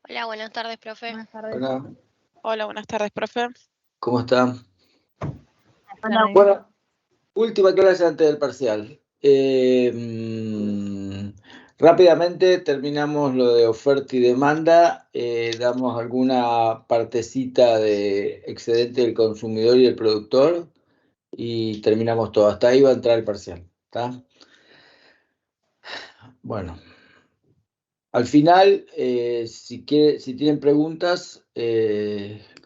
Hola, buenas tardes, profe. Buenas tardes. Hola, Hola, buenas tardes, profe. ¿cómo está? Buenas tardes. Bueno, última clase antes del parcial. Rápidamente terminamos lo de oferta y demanda, damos alguna partecita de excedente del consumidor y el productor y terminamos todo. Hasta ahí va a entrar el parcial, ¿está? Bueno, al final, si tienen preguntas,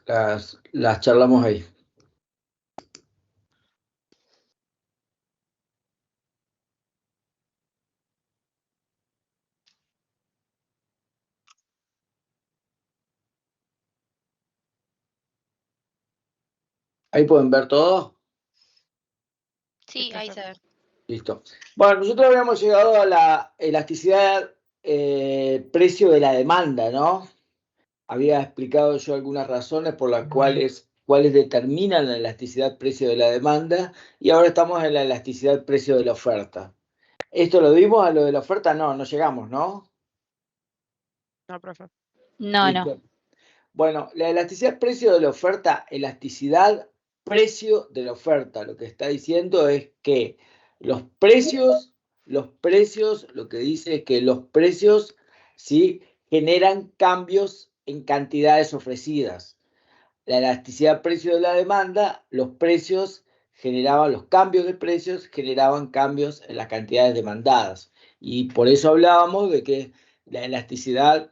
las charlamos ahí. ¿Ahí pueden ver todo? Sí, ahí se ve. Listo. Bueno, nosotros habíamos llegado a la elasticidad precio de la demanda, ¿no? Había explicado yo algunas razones por las cuales determinan la elasticidad precio de la demanda y ahora estamos en la elasticidad precio de la oferta. ¿Esto lo vimos a lo de la oferta? No, no llegamos, ¿no? No, profe. No. Bueno, la elasticidad precio de la oferta, elasticidad precio de la oferta, lo que está diciendo es que los precios, lo que dice es que los precios, ¿sí?, generan cambios en cantidades ofrecidas. La elasticidad precio de la demanda, los cambios de precios generaban cambios en las cantidades demandadas. Y por eso hablábamos de que la elasticidad,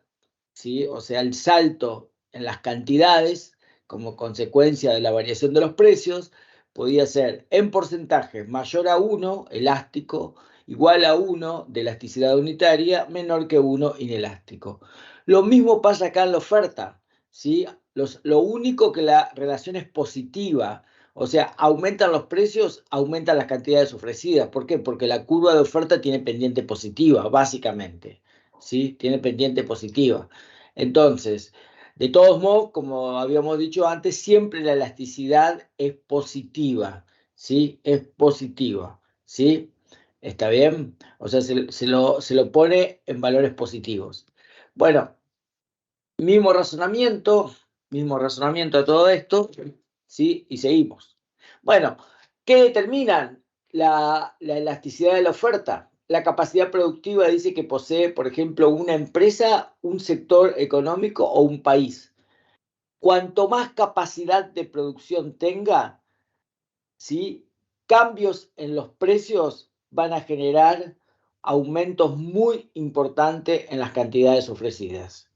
¿sí?, o sea, el salto en las cantidades como consecuencia de la variación de los precios, podía ser en porcentaje mayor a 1, elástico, igual a 1 de elasticidad unitaria, menor que 1 inelástico. Lo mismo pasa acá en la oferta, ¿sí? Lo único que la relación es positiva, o sea, aumentan los precios, aumentan las cantidades ofrecidas. ¿Por qué? Porque la curva de oferta tiene pendiente positiva, básicamente, ¿sí? Tiene pendiente positiva. Entonces, de todos modos, como habíamos dicho antes, siempre la elasticidad es positiva, ¿sí? Es positiva, ¿sí? ¿Está bien? O sea, se lo pone en valores positivos. Bueno, mismo razonamiento a todo esto, ¿sí? Y seguimos. Bueno, ¿qué determinan la elasticidad de la oferta? La capacidad productiva dice que posee, por ejemplo, una empresa, un sector económico o un país. Cuanto más capacidad de producción tenga, ¿sí?, cambios en los precios van a generar aumentos muy importantes en las cantidades ofrecidas.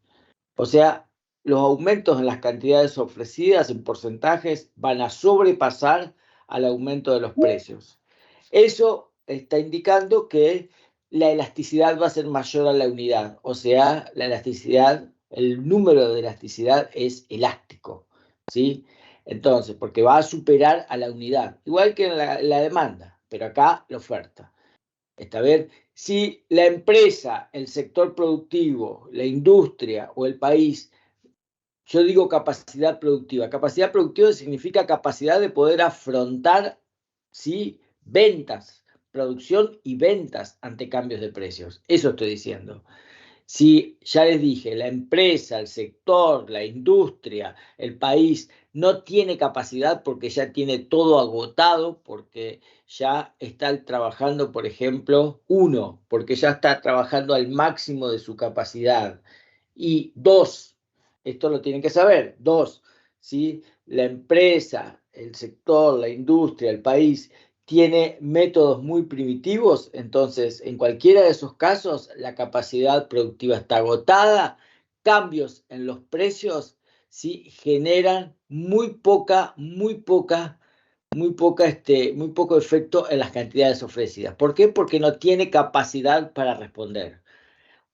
O sea, los aumentos en las cantidades ofrecidas en porcentajes van a sobrepasar al aumento de los precios. Eso está indicando que la elasticidad va a ser mayor a la unidad, o sea, la elasticidad, el número de elasticidad es elástico, ¿sí? Entonces, porque va a superar a la unidad, igual que en la demanda, pero acá la oferta. ¿Está bien? Si la empresa, el sector productivo, la industria o el país, yo digo capacidad productiva. Capacidad productiva significa capacidad de poder afrontar, ¿sí?, ventas, producción y ventas ante cambios de precios. Eso estoy diciendo. Si ya les dije, la empresa, el sector, la industria, el país no tiene capacidad porque ya tiene todo agotado, porque ya está trabajando, por ejemplo, uno, porque ya está trabajando al máximo de su capacidad. Y dos, esto lo tienen que saber, dos, ¿sí?, la empresa, el sector, la industria, el país tiene métodos muy primitivos, entonces en cualquiera de esos casos la capacidad productiva está agotada, cambios en los precios, ¿sí?, generan muy poco efecto en las cantidades ofrecidas. ¿Por qué? Porque no tiene capacidad para responder.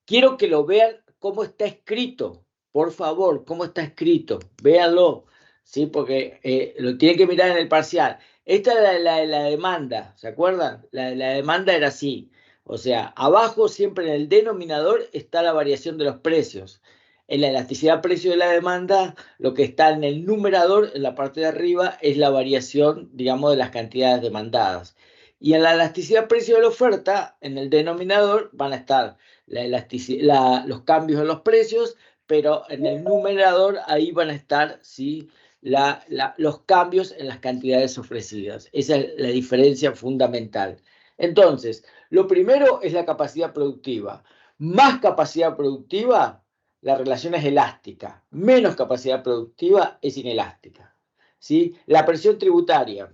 Quiero que lo vean cómo está escrito, por favor, cómo está escrito, véanlo, ¿sí?, porque lo tienen que mirar en el parcial. Esta es la demanda, ¿se acuerdan? La demanda era así, o sea, abajo siempre en el denominador está la variación de los precios. En la elasticidad precio de la demanda, lo que está en el numerador, en la parte de arriba, es la variación, digamos, de las cantidades demandadas. Y en la elasticidad precio de la oferta, en el denominador, van a estar los cambios en los precios, pero en el numerador ahí van a estar, ¿sí?, los cambios en las cantidades ofrecidas. Esa es la diferencia fundamental. Entonces, lo primero es la capacidad productiva. Más capacidad productiva, la relación es elástica. Menos capacidad productiva es inelástica, ¿sí? La presión tributaria.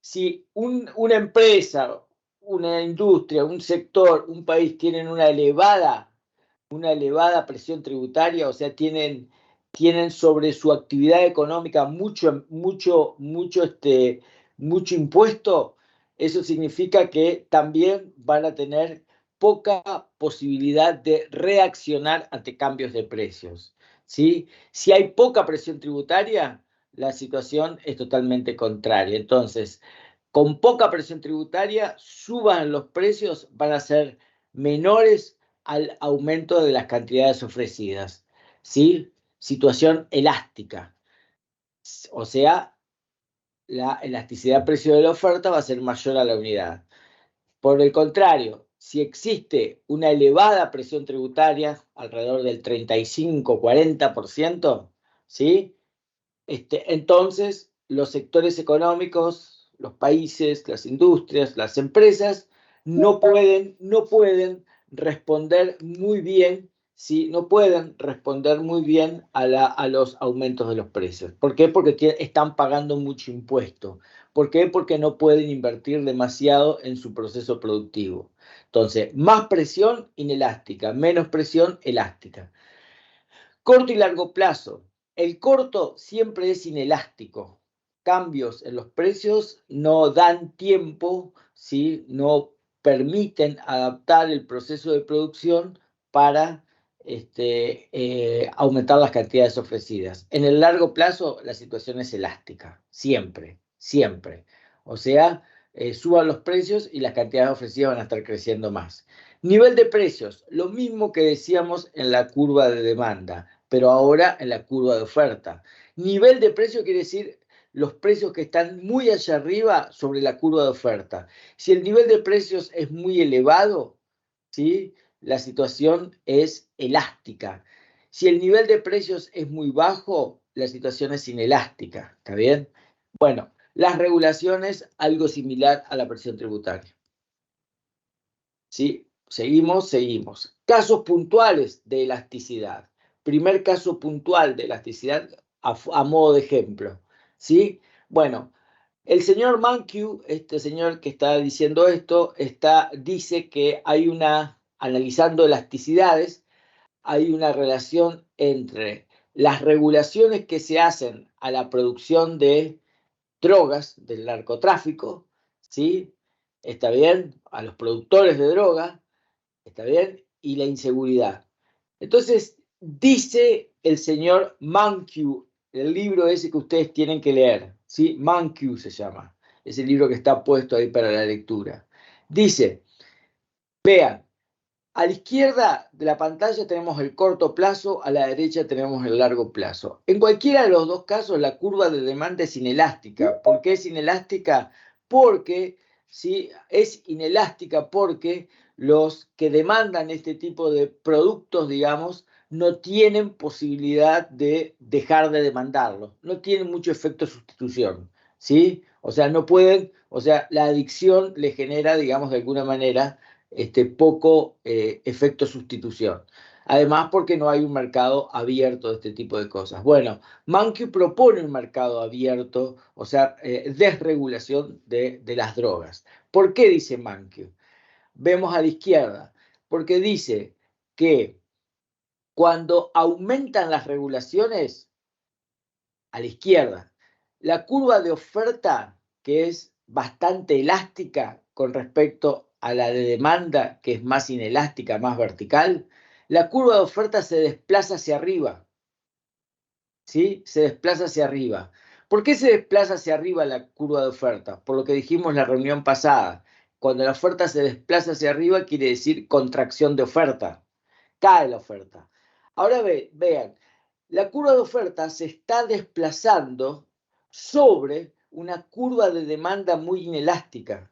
Si una empresa, una industria, un sector, un país tienen una elevada presión tributaria, o sea, tienen sobre su actividad económica mucho impuesto, eso significa que también van a tener poca posibilidad de reaccionar ante cambios de precios, ¿sí? Si hay poca presión tributaria, la situación es totalmente contraria. Entonces, con poca presión tributaria, suban los precios, van a ser menores al aumento de las cantidades ofrecidas, ¿sí? Situación elástica. O sea, la elasticidad precio de la oferta va a ser mayor a la unidad. Por el contrario, si existe una elevada presión tributaria, alrededor del 35-40%, ¿sí? Entonces, los sectores económicos, los países, las industrias, las empresas, no pueden responder muy bien, ¿sí? No pueden responder muy bien a los aumentos de los precios. ¿Por qué? Porque están pagando mucho impuesto. ¿Por qué? Porque no pueden invertir demasiado en su proceso productivo. Entonces, más presión inelástica, menos presión elástica. Corto y largo plazo. El corto siempre es inelástico. Cambios en los precios no dan tiempo, ¿sí? No permiten adaptar el proceso de producción para aumentar las cantidades ofrecidas. En el largo plazo la situación es elástica, siempre, siempre. O sea, suban los precios y las cantidades ofrecidas van a estar creciendo más. Nivel de precios, lo mismo que decíamos en la curva de demanda, pero ahora en la curva de oferta. Nivel de precio quiere decir los precios que están muy allá arriba sobre la curva de oferta. Si el nivel de precios es muy elevado, ¿sí?, la situación es elástica. Si el nivel de precios es muy bajo, la situación es inelástica. ¿Está bien? Bueno, las regulaciones, algo similar a la presión tributaria. ¿Sí? Seguimos. Casos puntuales de elasticidad. Primer caso puntual de elasticidad a modo de ejemplo, ¿sí? Bueno, el señor Mankiw, este señor que está diciendo esto, dice que analizando elasticidades, hay una relación entre las regulaciones que se hacen a la producción de drogas, del narcotráfico, ¿sí? ¿Está bien? A los productores de droga, ¿está bien? Y la inseguridad. Entonces, dice el señor Mankiw, el libro ese que ustedes tienen que leer, ¿sí? Mankiw se llama, es el libro que está puesto ahí para la lectura. Dice, vean, a la izquierda de la pantalla tenemos el corto plazo, a la derecha tenemos el largo plazo. En cualquiera de los dos casos, la curva de demanda es inelástica. ¿Por qué es inelástica? Porque, ¿sí?, es inelástica porque los que demandan este tipo de productos, digamos, no tienen posibilidad de dejar de demandarlos. No tienen mucho efecto sustitución, ¿sí? O sea, no pueden, o sea, la adicción le genera, digamos, de alguna manera, poco efecto sustitución. Además, porque no hay un mercado abierto de este tipo de cosas. Bueno, Mankiw propone un mercado abierto, o sea, desregulación de las drogas. ¿Por qué dice Mankiw? Vemos a la izquierda, porque dice que cuando aumentan las regulaciones, a la izquierda, la curva de oferta, que es bastante elástica con respecto a la de demanda, que es más inelástica, más vertical, la curva de oferta se desplaza hacia arriba. ¿Sí? Se desplaza hacia arriba. ¿Por qué se desplaza hacia arriba la curva de oferta? Por lo que dijimos en la reunión pasada. Cuando la oferta se desplaza hacia arriba, quiere decir contracción de oferta. Cae la oferta. Ahora vean, la curva de oferta se está desplazando sobre una curva de demanda muy inelástica,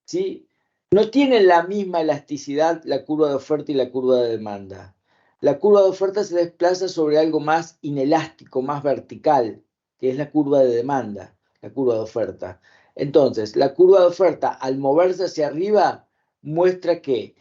¿sí? no tienen la misma elasticidad la curva de oferta y la curva de demanda. La curva de oferta se desplaza sobre algo más inelástico, más vertical, que es la curva de demanda, la curva de oferta. Entonces, la curva de oferta, al moverse hacia arriba, muestra que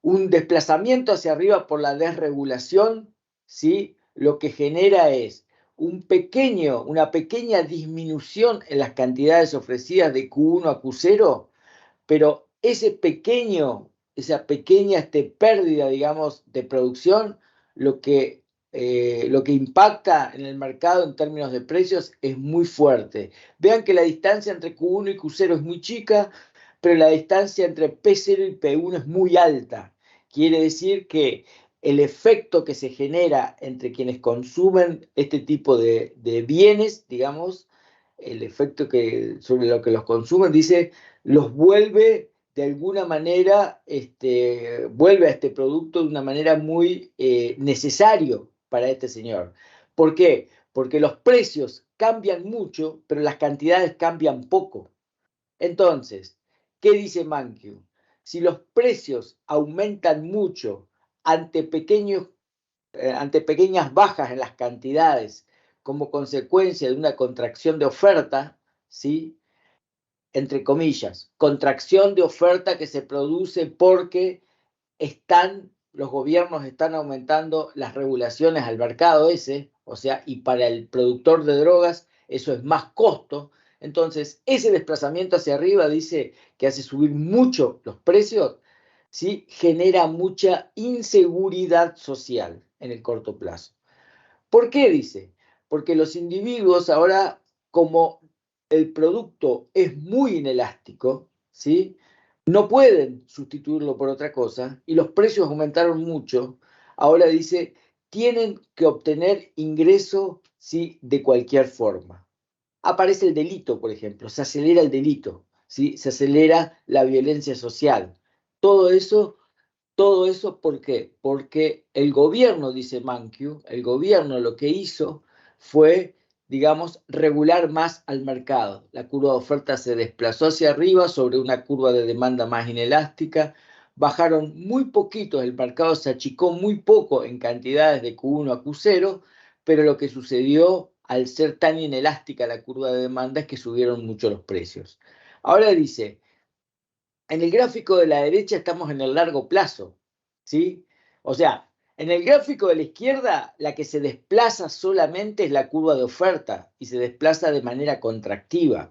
un desplazamiento hacia arriba por la desregulación, ¿sí? Lo que genera es una pequeña disminución en las cantidades ofrecidas de Q1 a Q0, pero esa pequeña pérdida, digamos, de producción, lo que impacta en el mercado en términos de precios es muy fuerte. Vean que la distancia entre Q1 y Q0 es muy chica, pero la distancia entre P0 y P1 es muy alta. Quiere decir que el efecto que se genera entre quienes consumen este tipo de bienes, digamos, el efecto sobre lo que los consumen, dice, los vuelve de alguna manera, vuelve a este producto de una manera muy necesario para este señor. ¿Por qué? Porque los precios cambian mucho, pero las cantidades cambian poco. Entonces, ¿qué dice Mankiw? Si los precios aumentan mucho ante pequeñas bajas en las cantidades como consecuencia de una contracción de oferta, ¿sí? Entre comillas, contracción de oferta que se produce porque los gobiernos están aumentando las regulaciones al mercado ese, o sea, y para el productor de drogas eso es más costo. Entonces, ese desplazamiento hacia arriba dice que hace subir mucho los precios, ¿sí? Genera mucha inseguridad social en el corto plazo. ¿Por qué dice? Porque los individuos ahora, como el producto es muy inelástico, ¿sí? No pueden sustituirlo por otra cosa y los precios aumentaron mucho. Ahora dice, tienen que obtener ingreso, ¿sí? De cualquier forma. Aparece el delito, por ejemplo, se acelera el delito, ¿sí? Se acelera la violencia social. Todo eso, ¿por qué? Porque el gobierno, dice Mankiw, el gobierno lo que hizo fue, digamos, regular más al mercado. La curva de oferta se desplazó hacia arriba sobre una curva de demanda más inelástica. Bajaron muy poquito, el mercado se achicó muy poco en cantidades de Q1 a Q0, pero lo que sucedió al ser tan inelástica la curva de demanda es que subieron mucho los precios. Ahora dice, en el gráfico de la derecha estamos en el largo plazo, ¿sí? O sea, en el gráfico de la izquierda, la que se desplaza solamente es la curva de oferta y se desplaza de manera contractiva.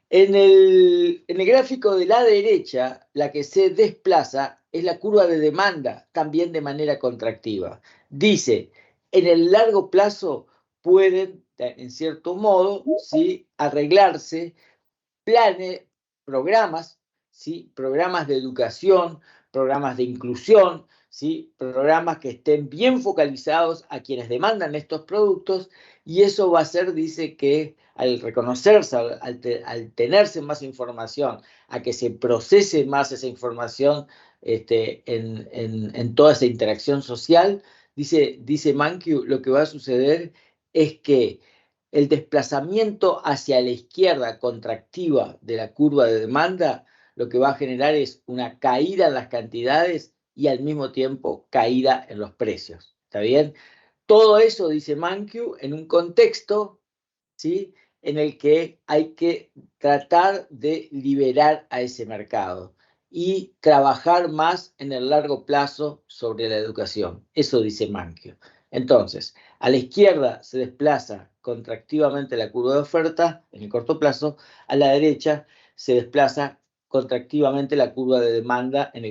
En el gráfico de la derecha, la que se desplaza es la curva de demanda, también de manera contractiva. Dice, en el largo plazo pueden, en cierto modo, ¿sí? Arreglarse programas, ¿sí? Programas de educación, programas de inclusión, ¿sí? Programas que estén bien focalizados a quienes demandan estos productos, y eso va a ser, dice, que al reconocerse, al tenerse más información, a que se procese más esa información en toda esa interacción social, dice Mankiw, lo que va a suceder es que el desplazamiento hacia la izquierda contractiva de la curva de demanda lo que va a generar es una caída en las cantidades y al mismo tiempo caída en los precios. ¿Está bien? Todo eso, dice Mankiw, en un contexto, ¿sí? En el que hay que tratar de liberar a ese mercado y trabajar más en el largo plazo sobre la educación. Eso dice Mankiw. Entonces, a la izquierda se desplaza contractivamente la curva de oferta en el corto plazo, a la derecha se desplaza contractivamente la curva de demanda en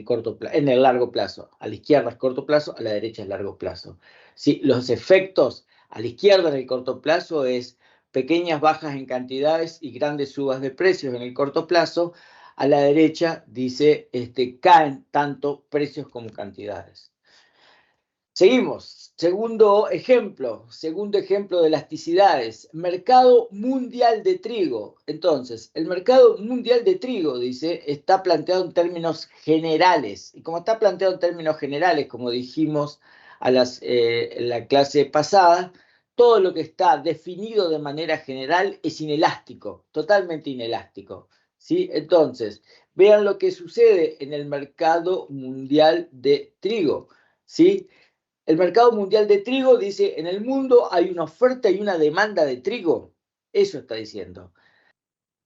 el largo plazo. A la izquierda es corto plazo, a la derecha es largo plazo. ¿Sí? Los efectos a la izquierda en el corto plazo es pequeñas bajas en cantidades y grandes subas de precios en el corto plazo. A la derecha dice, caen tanto precios como cantidades. Seguimos. Segundo ejemplo de elasticidades. Mercado mundial de trigo. Entonces, el mercado mundial de trigo, dice, está planteado en términos generales. Y como está planteado en términos generales, como dijimos en la clase pasada, todo lo que está definido de manera general es inelástico, totalmente inelástico, ¿sí? Entonces, vean lo que sucede en el mercado mundial de trigo, ¿sí? El mercado mundial de trigo dice, en el mundo hay una oferta y una demanda de trigo. Eso está diciendo.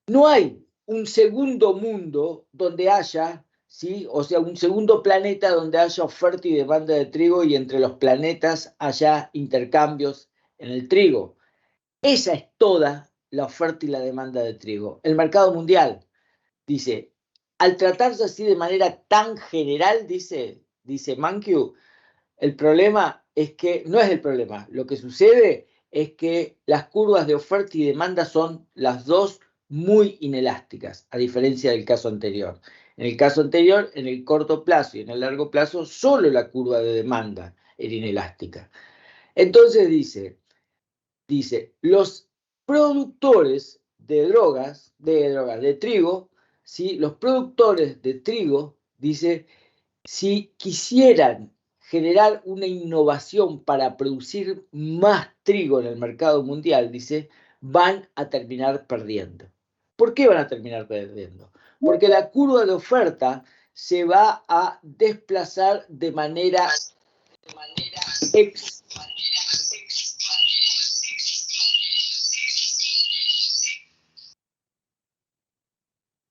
No hay un segundo mundo donde haya, ¿sí? O sea, un segundo planeta donde haya oferta y demanda de trigo y entre los planetas haya intercambios en el trigo. Esa es toda la oferta y la demanda de trigo. El mercado mundial, dice, al tratarse así de manera tan general, dice Mankiw, el problema es que, no es el problema, lo que sucede es que las curvas de oferta y demanda son las dos muy inelásticas, a diferencia del caso anterior. En el caso anterior, en el corto plazo y en el largo plazo, solo la curva de demanda era inelástica. Entonces dice, los productores de drogas, de trigo, ¿sí? Los productores de trigo, dice, si quisieran generar una innovación para producir más trigo en el mercado mundial, dice, van a terminar perdiendo. ¿Por qué van a terminar perdiendo? Porque la curva de oferta se va a desplazar de manera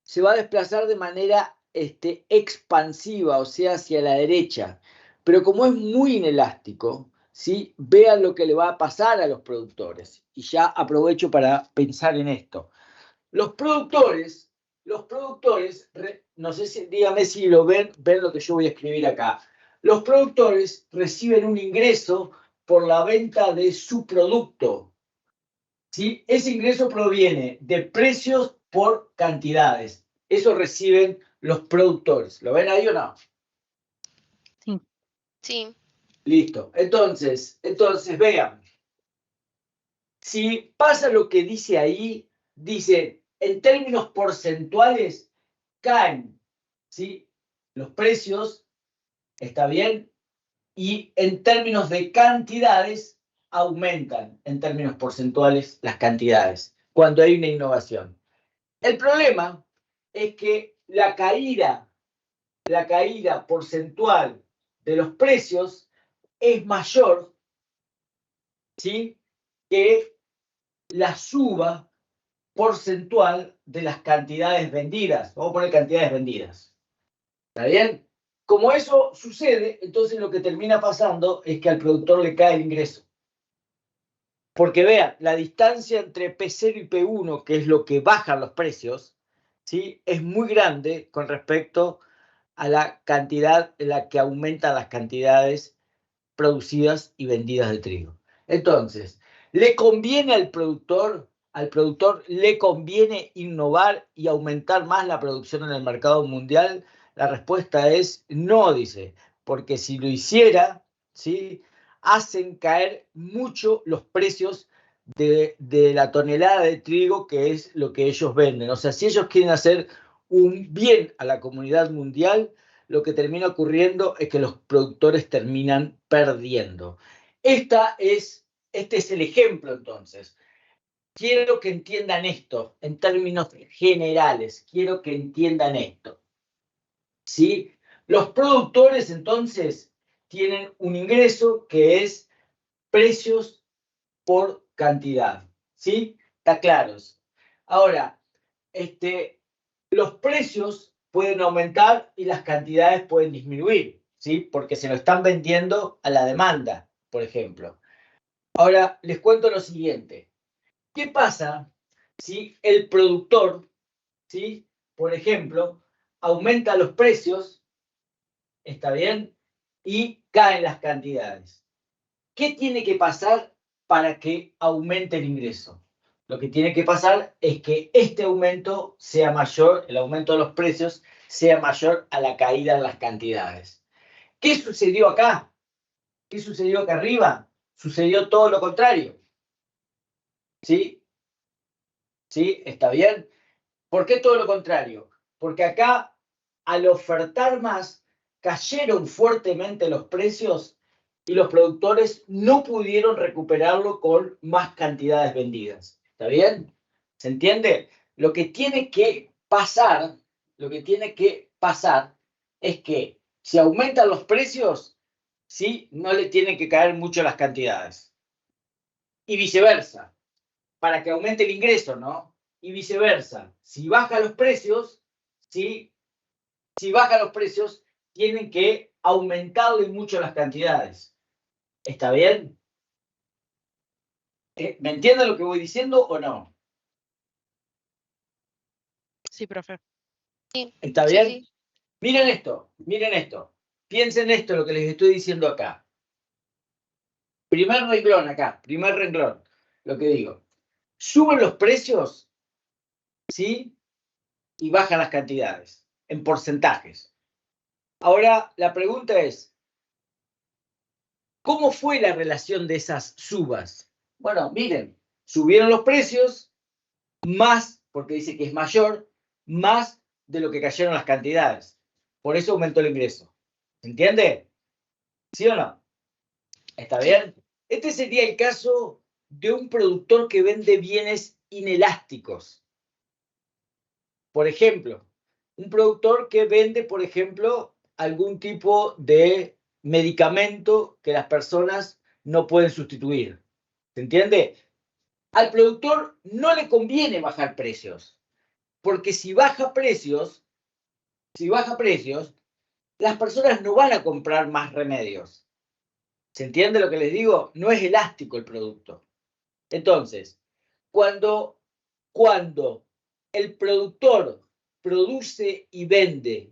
se va a desplazar de manera expansiva, o sea, hacia la derecha. Pero como es muy inelástico, ¿sí? Vean lo que le va a pasar a los productores. Y ya aprovecho para pensar en esto. Los productores, no sé si, dígame si lo ven lo que yo voy a escribir acá. Los productores reciben un ingreso por la venta de su producto. ¿Sí? Ese ingreso proviene de precios por cantidades. Eso reciben los productores. ¿Lo ven ahí o no? Sí. Sí. Listo. Entonces vean. Si pasa lo que dice ahí, dice, en términos porcentuales, caen, ¿sí? Los precios, ¿está bien? Y en términos de cantidades, aumentan en términos porcentuales las cantidades cuando hay una innovación. El problema es que la caída porcentual de los precios es mayor, ¿sí?, que la suba porcentual de las cantidades vendidas. Vamos a poner cantidades vendidas. ¿Está bien? Como eso sucede, entonces lo que termina pasando es que al productor le cae el ingreso. Porque vean, la distancia entre P0 y P1, que es lo que bajan los precios, ¿sí?, es muy grande con respecto a la cantidad en la que aumentan las cantidades producidas y vendidas de trigo. Entonces, ¿le conviene al productor le conviene innovar y aumentar más la producción en el mercado mundial? La respuesta es no, dice, porque si lo hiciera, ¿sí?, hacen caer mucho los precios de la tonelada de trigo, que es lo que ellos venden. O sea, si ellos quieren hacer un bien a la comunidad mundial, lo que termina ocurriendo es que los productores terminan perdiendo. Este es el ejemplo, entonces. Quiero que entiendan esto en términos generales. Quiero que entiendan esto. ¿Sí? Los productores, entonces, tienen un ingreso que es precios por cantidad. ¿Sí? ¿Está claro? Ahora, los precios pueden aumentar y las cantidades pueden disminuir, ¿sí?, porque se lo están vendiendo a la demanda, por ejemplo. Ahora, les cuento lo siguiente. ¿Qué pasa si el productor, ¿sí?, por ejemplo, aumenta los precios, ¿está bien?, y caen las cantidades? ¿Qué tiene que pasar para que aumente el ingreso? Lo que tiene que pasar es que este aumento sea mayor, el aumento de los precios sea mayor a la caída en las cantidades. ¿Qué sucedió acá? ¿Qué sucedió acá arriba? Sucedió todo lo contrario. ¿Sí? ¿Sí? ¿Está bien? ¿Por qué todo lo contrario? Porque acá, al ofertar más, cayeron fuertemente los precios y los productores no pudieron recuperarlo con más cantidades vendidas. ¿Está bien? ¿Se entiende? Lo que tiene que pasar es que si aumentan los precios, ¿sí? No le tienen que caer mucho las cantidades. Y viceversa, para que aumente el ingreso, ¿no? Y viceversa, si bajan los precios, ¿sí? Si bajan los precios, tienen que aumentarle mucho las cantidades. ¿Está bien? ¿Me entienden lo que voy diciendo o no? Sí, profe. Sí, ¿Está sí, bien? sí. Miren esto. Piensen esto, lo que les estoy diciendo acá. Primer renglón, lo que digo. Suben los precios, ¿sí? Y bajan las cantidades, en porcentajes. Ahora, la pregunta es, ¿cómo fue la relación de esas subas? Bueno, miren, subieron los precios más, porque dice que es mayor, más de lo que cayeron las cantidades. Por eso aumentó el ingreso. ¿Se entiende? ¿Sí o no? ¿Está Sí. bien? Este sería el caso de un productor que vende bienes inelásticos. Por ejemplo, un productor que vende, por ejemplo, algún tipo de medicamento que las personas no pueden sustituir. ¿Se entiende? Al productor no le conviene bajar precios, porque si baja precios, las personas no van a comprar más remedios. ¿Se entiende lo que les digo? No es elástico el producto. Entonces, cuando el productor produce y vende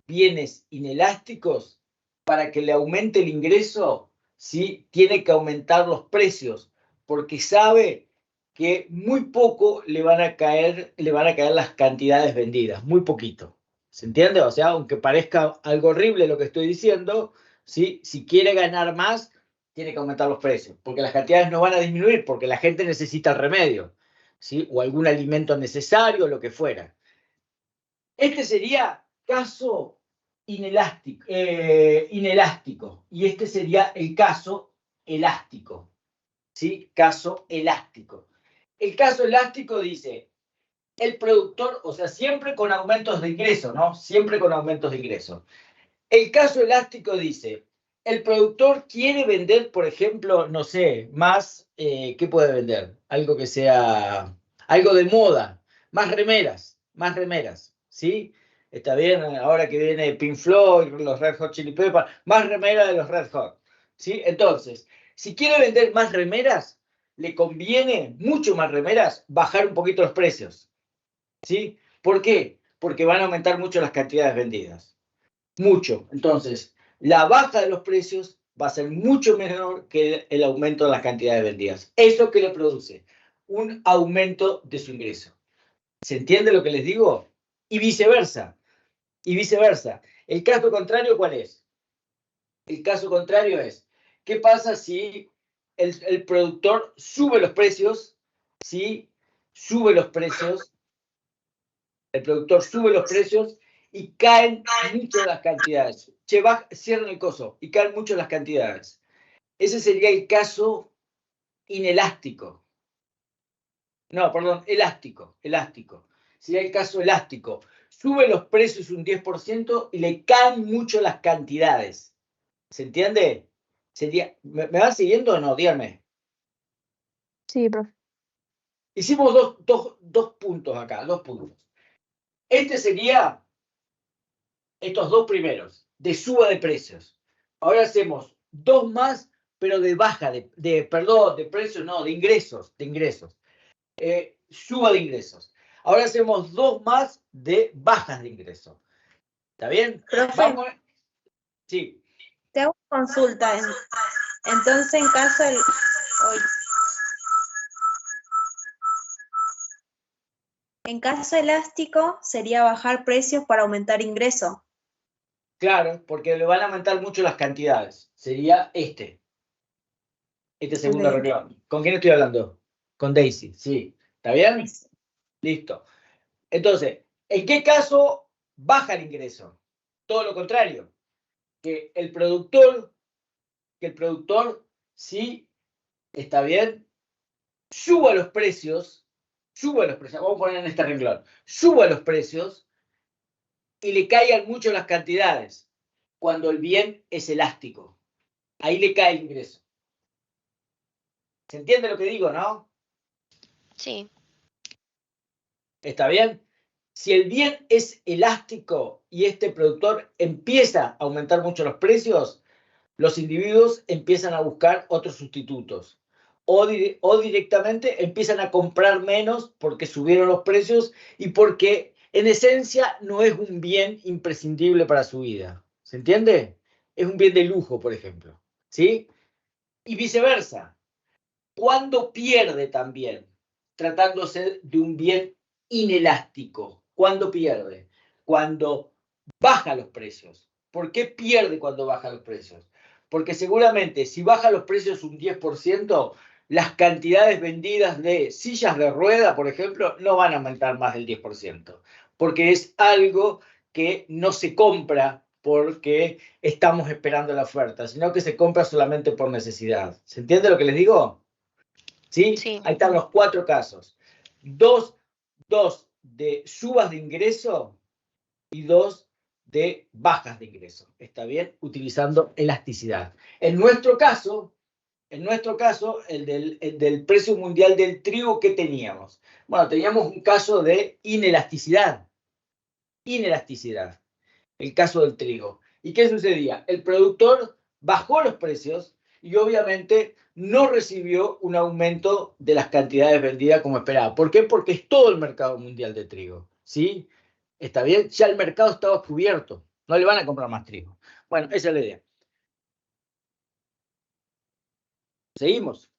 bienes inelásticos, para que le aumente el ingreso, ¿sí? Tiene que aumentar los precios, porque sabe que muy poco le van a caer las cantidades vendidas, muy poquito. ¿Se entiende? O sea, aunque parezca algo horrible lo que estoy diciendo, ¿sí? Si quiere ganar más, tiene que aumentar los precios, porque las cantidades no van a disminuir, porque la gente necesita el remedio, ¿sí? O algún alimento necesario, lo que fuera. Este sería caso inelástico, y este sería el caso elástico, ¿sí? Caso elástico. El caso elástico dice, el productor, o sea, siempre con aumentos de ingreso, ¿no? Siempre con aumentos de ingreso. El caso elástico dice, el productor quiere vender, por ejemplo, no sé, más, ¿qué puede vender? Algo que sea, algo de moda, más remeras, ¿sí? Está bien, ahora que viene Pink Floyd, los Red Hot Chili Peppers, más remeras de los Red Hot, ¿sí? Entonces, si quiere vender más remeras, le conviene, mucho más remeras, bajar un poquito los precios, ¿sí? ¿Por qué? Porque van a aumentar mucho las cantidades vendidas. Mucho. Entonces, la baja de los precios va a ser mucho menor que el aumento de las cantidades vendidas. ¿Eso qué le produce? Un aumento de su ingreso. ¿Se entiende lo que les digo? Y viceversa. Y viceversa. ¿El caso contrario cuál es? El caso contrario es, ¿qué pasa si el productor sube los precios? Si sube los precios, el productor sube los precios y caen mucho las cantidades. Cierran el coso y caen mucho las cantidades. Ese sería el caso inelástico. No, perdón, elástico. Sería el caso elástico. Sube los precios un 10% y le caen mucho las cantidades. ¿Se entiende? ¿Me van siguiendo o no? Díganme. Sí, profe. Hicimos dos puntos acá, 2 puntos. Este sería estos 2 primeros, de suba de precios. Ahora hacemos 2 más, pero de baja, perdón, de precios, no, de ingresos. Suba de ingresos. Ahora hacemos 2 más de bajas de ingresos. ¿Está bien? Profe, Vamos. Sí. te hago una consulta. Entonces, en caso elástico, sería bajar precios para aumentar ingresos. Claro, porque le van a aumentar mucho las cantidades. Sería este segundo reclamo. ¿Con quién estoy hablando? Con Daisy, sí. ¿Está bien? Listo. Entonces, ¿en qué caso baja el ingreso? Todo lo contrario, que el productor que el productor, sí, está bien, suba los precios, vamos a poner en este renglón, suba los precios y le caigan mucho las cantidades cuando el bien es elástico. Ahí le cae el ingreso. ¿Se entiende lo que digo, no? Sí, ¿Está bien? Si el bien es elástico y este productor empieza a aumentar mucho los precios, los individuos empiezan a buscar otros sustitutos. O directamente empiezan a comprar menos porque subieron los precios y porque en esencia no es un bien imprescindible para su vida. ¿Se entiende? Es un bien de lujo, por ejemplo. ¿Sí? Y viceversa. ¿Cuándo pierde también? Tratándose de un bien inelástico. ¿Cuándo pierde? Cuando baja los precios. ¿Por qué pierde cuando baja los precios? Porque seguramente si baja los precios un 10%, las cantidades vendidas de sillas de rueda, por ejemplo, no van a aumentar más del 10%, porque es algo que no se compra porque estamos esperando la oferta, sino que se compra solamente por necesidad. ¿Se entiende lo que les digo? ¿Sí? sí, Ahí están los 4 casos. Dos de subas de ingreso y 2 de bajas de ingreso. ¿Está bien? Utilizando elasticidad. En nuestro caso, el del precio mundial del trigo, ¿qué teníamos? Bueno, teníamos un caso de inelasticidad. Inelasticidad. El caso del trigo. ¿Y qué sucedía? El productor bajó los precios y obviamente no recibió un aumento de las cantidades vendidas como esperaba. ¿Por qué? Porque es todo el mercado mundial de trigo. ¿Sí? ¿Está bien? Ya el mercado estaba cubierto. No le van a comprar más trigo. Bueno, esa es la idea. Seguimos.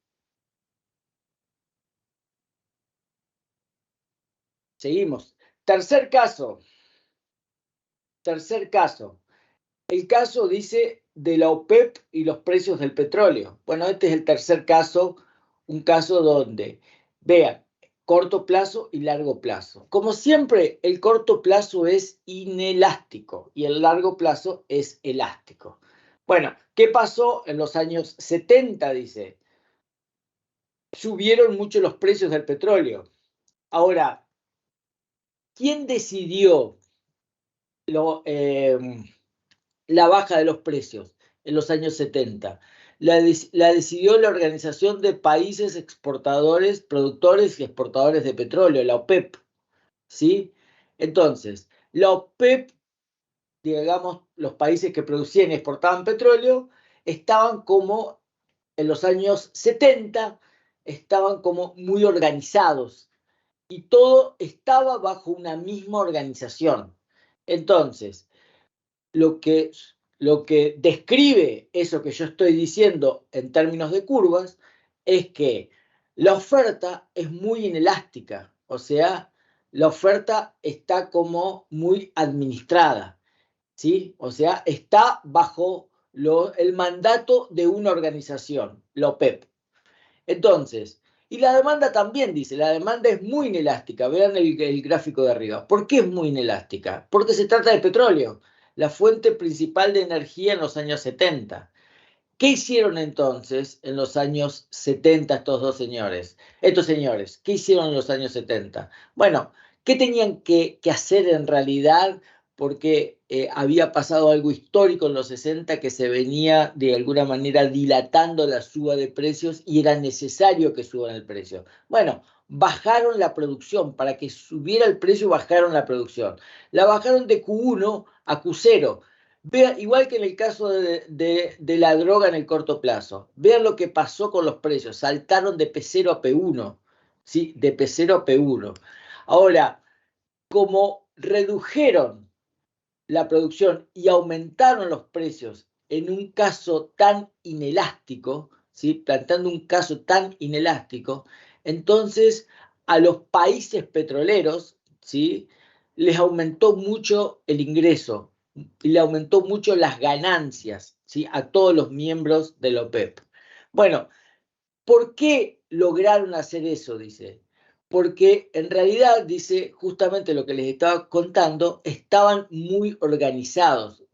Seguimos. Tercer caso. El caso dice de la OPEP y los precios del petróleo. Bueno, este es el tercer caso, un caso donde, vean, corto plazo y largo plazo. Como siempre, el corto plazo es inelástico y el largo plazo es elástico. Bueno, ¿qué pasó en los años 70? Dice, subieron mucho los precios del petróleo. Ahora, ¿quién decidió la baja de los precios en los años 70? La decidió la Organización de Países Exportadores, Productores y Exportadores de Petróleo, la OPEP. ¿Sí? Entonces, la OPEP, digamos, los países que producían y exportaban petróleo, estaban como, en los años 70, estaban como muy organizados y todo estaba bajo una misma organización. Entonces, lo que describe eso que yo estoy diciendo en términos de curvas es que la oferta es muy inelástica, o sea, la oferta está como muy administrada, ¿sí? O sea, está bajo el mandato de una organización, la OPEP. Entonces, y la demanda también, dice, la demanda es muy inelástica. Vean el gráfico de arriba. ¿Por qué es muy inelástica? Porque se trata de petróleo, la fuente principal de energía en los años 70. ¿Qué hicieron entonces en los años 70 estos señores? ¿Qué hicieron en los años 70? Bueno, ¿qué tenían que hacer en realidad? Porque había pasado algo histórico en los 60 que se venía de alguna manera dilatando la suba de precios y era necesario que suban el precio. Bueno, bajaron la producción. Para que subiera el precio, bajaron la producción. La bajaron de Q1 a Q0. Vean, igual que en el caso de la droga en el corto plazo, vean lo que pasó con los precios, saltaron de P0 a P1, ¿sí? De P0 a P1. Ahora, como redujeron la producción y aumentaron los precios en un caso tan inelástico, ¿sí? Planteando un caso tan inelástico, entonces a los países petroleros, ¿sí? Les aumentó mucho el ingreso y le aumentó mucho las ganancias, ¿sí? A todos los miembros de la OPEP. Bueno, ¿por qué lograron hacer eso? Dice. Porque en realidad, dice, justamente lo que les estaba contando, estaban muy organizados.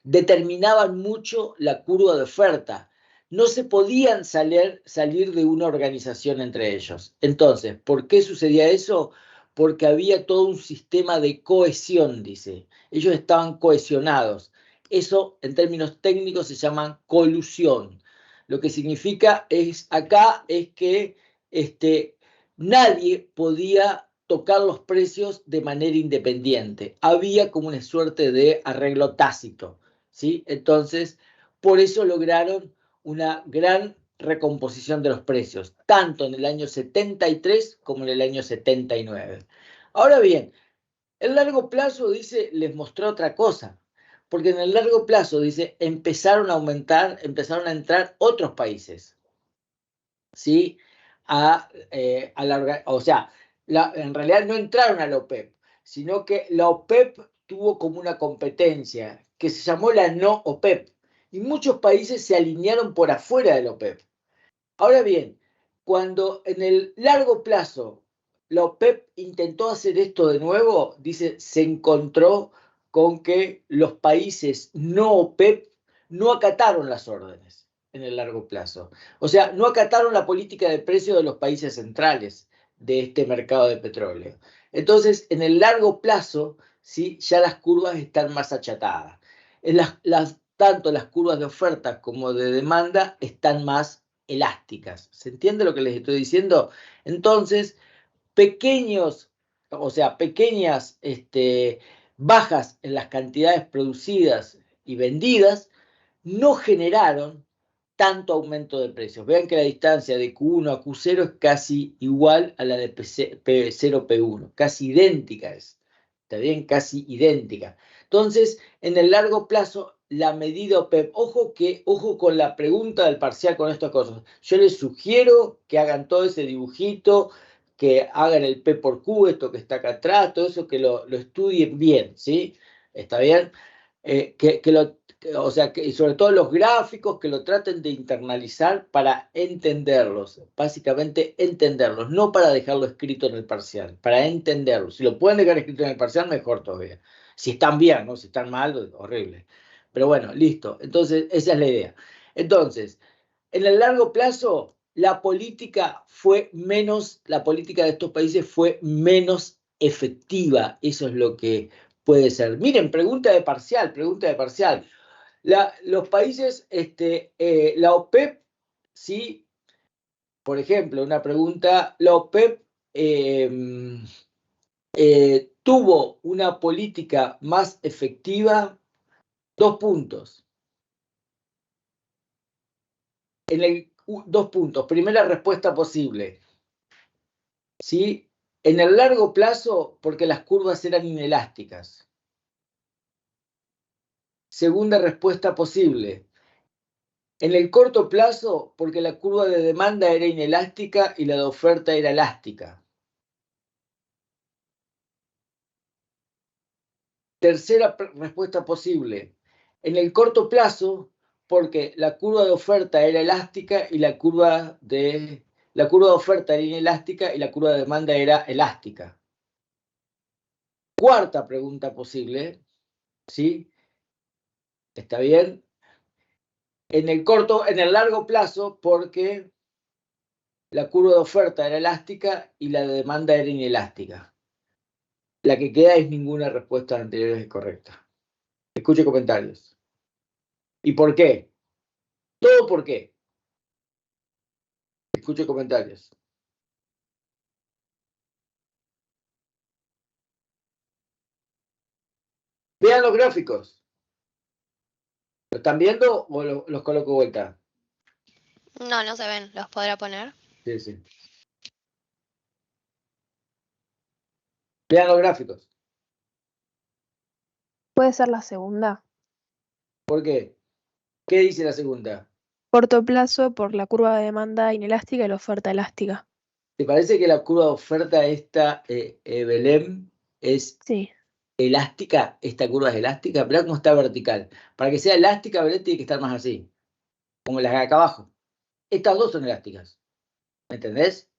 determinaban mucho la curva de oferta. No se podían salir de una organización entre ellos. Entonces, ¿por qué sucedía eso? Porque había todo un sistema de cohesión, dice. Ellos estaban cohesionados. Eso, en términos técnicos, se llama colusión. Lo que significa acá es que nadie podía tocar los precios de manera independiente. Había como una suerte de arreglo tácito, ¿sí? Entonces, por eso lograron una gran recomposición de los precios, tanto en el año 73 como en el año 79. Ahora bien, el largo plazo, dice, les mostró otra cosa, porque en el largo plazo, dice, empezaron a entrar otros países, ¿sí? O sea, en realidad no entraron a la OPEP, sino que la OPEP tuvo como una competencia que se llamó la no OPEP, y muchos países se alinearon por afuera de la OPEP. Ahora bien, cuando en el largo plazo la OPEP intentó hacer esto de nuevo, dice, se encontró con que los países no OPEP no acataron las órdenes en el largo plazo. O sea, no acataron la política de precio de los países centrales de este mercado de petróleo. Entonces, en el largo plazo, ¿sí?, ya las curvas están más achatadas. Tanto las curvas de oferta como de demanda están más elásticas. ¿Se entiende lo que les estoy diciendo? Entonces, pequeñas bajas en las cantidades producidas y vendidas no generaron tanto aumento de precios. Vean que la distancia de Q1 a Q0 es casi igual a la de P0, P1, casi idéntica es. ¿Está bien? Casi idéntica. Entonces, en el largo plazo, la medida OPEP, ojo con la pregunta del parcial con estas cosas. Yo les sugiero que hagan todo ese dibujito, que hagan el P por Q, esto que está acá atrás, todo eso, que lo estudien bien, ¿sí? ¿Está bien? Y sobre todo los gráficos, que lo traten de internalizar para entenderlos, básicamente entenderlos, no para dejarlo escrito en el parcial, para entenderlos. Si lo pueden dejar escrito en el parcial, mejor todavía. Si están bien, ¿no? Si están mal, horrible. Pero bueno, listo. Entonces, esa es la idea. Entonces, en el largo plazo, la política de estos países fue menos efectiva. Eso es lo que puede ser. Miren, pregunta de parcial. Los países, la OPEP, sí, por ejemplo, una pregunta, la OPEP tuvo una política más efectiva, 2 puntos. 2 puntos, primera respuesta posible. ¿Sí? En el largo plazo, porque las curvas eran inelásticas. Segunda respuesta posible. En el corto plazo, porque la curva de demanda era inelástica y la de oferta era elástica. Tercera respuesta posible. En el corto plazo, porque la curva de oferta era elástica y la curva de oferta era inelástica y la curva de demanda era elástica. Cuarta pregunta posible, ¿sí? ¿Está bien? En el largo plazo, porque la curva de oferta era elástica y la de demanda era inelástica. La que queda es ninguna respuesta anterior es correcta. Escuche comentarios. ¿Y por qué? Todo por qué. Escuche comentarios. Vean los gráficos. ¿Lo están viendo o los coloco vuelta? No, no se ven. ¿Los podrá poner? Sí, sí. Vean los gráficos. ¿Puede ser la segunda? ¿Por qué? ¿Qué dice la segunda? Corto plazo por la curva de demanda inelástica y la oferta elástica. ¿Te parece que la curva de oferta esta, Belén, es Sí. elástica? Esta curva es elástica. Mirá cómo está vertical. Para que sea elástica, Belén, tiene que estar más así, como las de acá abajo. Estas dos son elásticas. ¿Me entendés?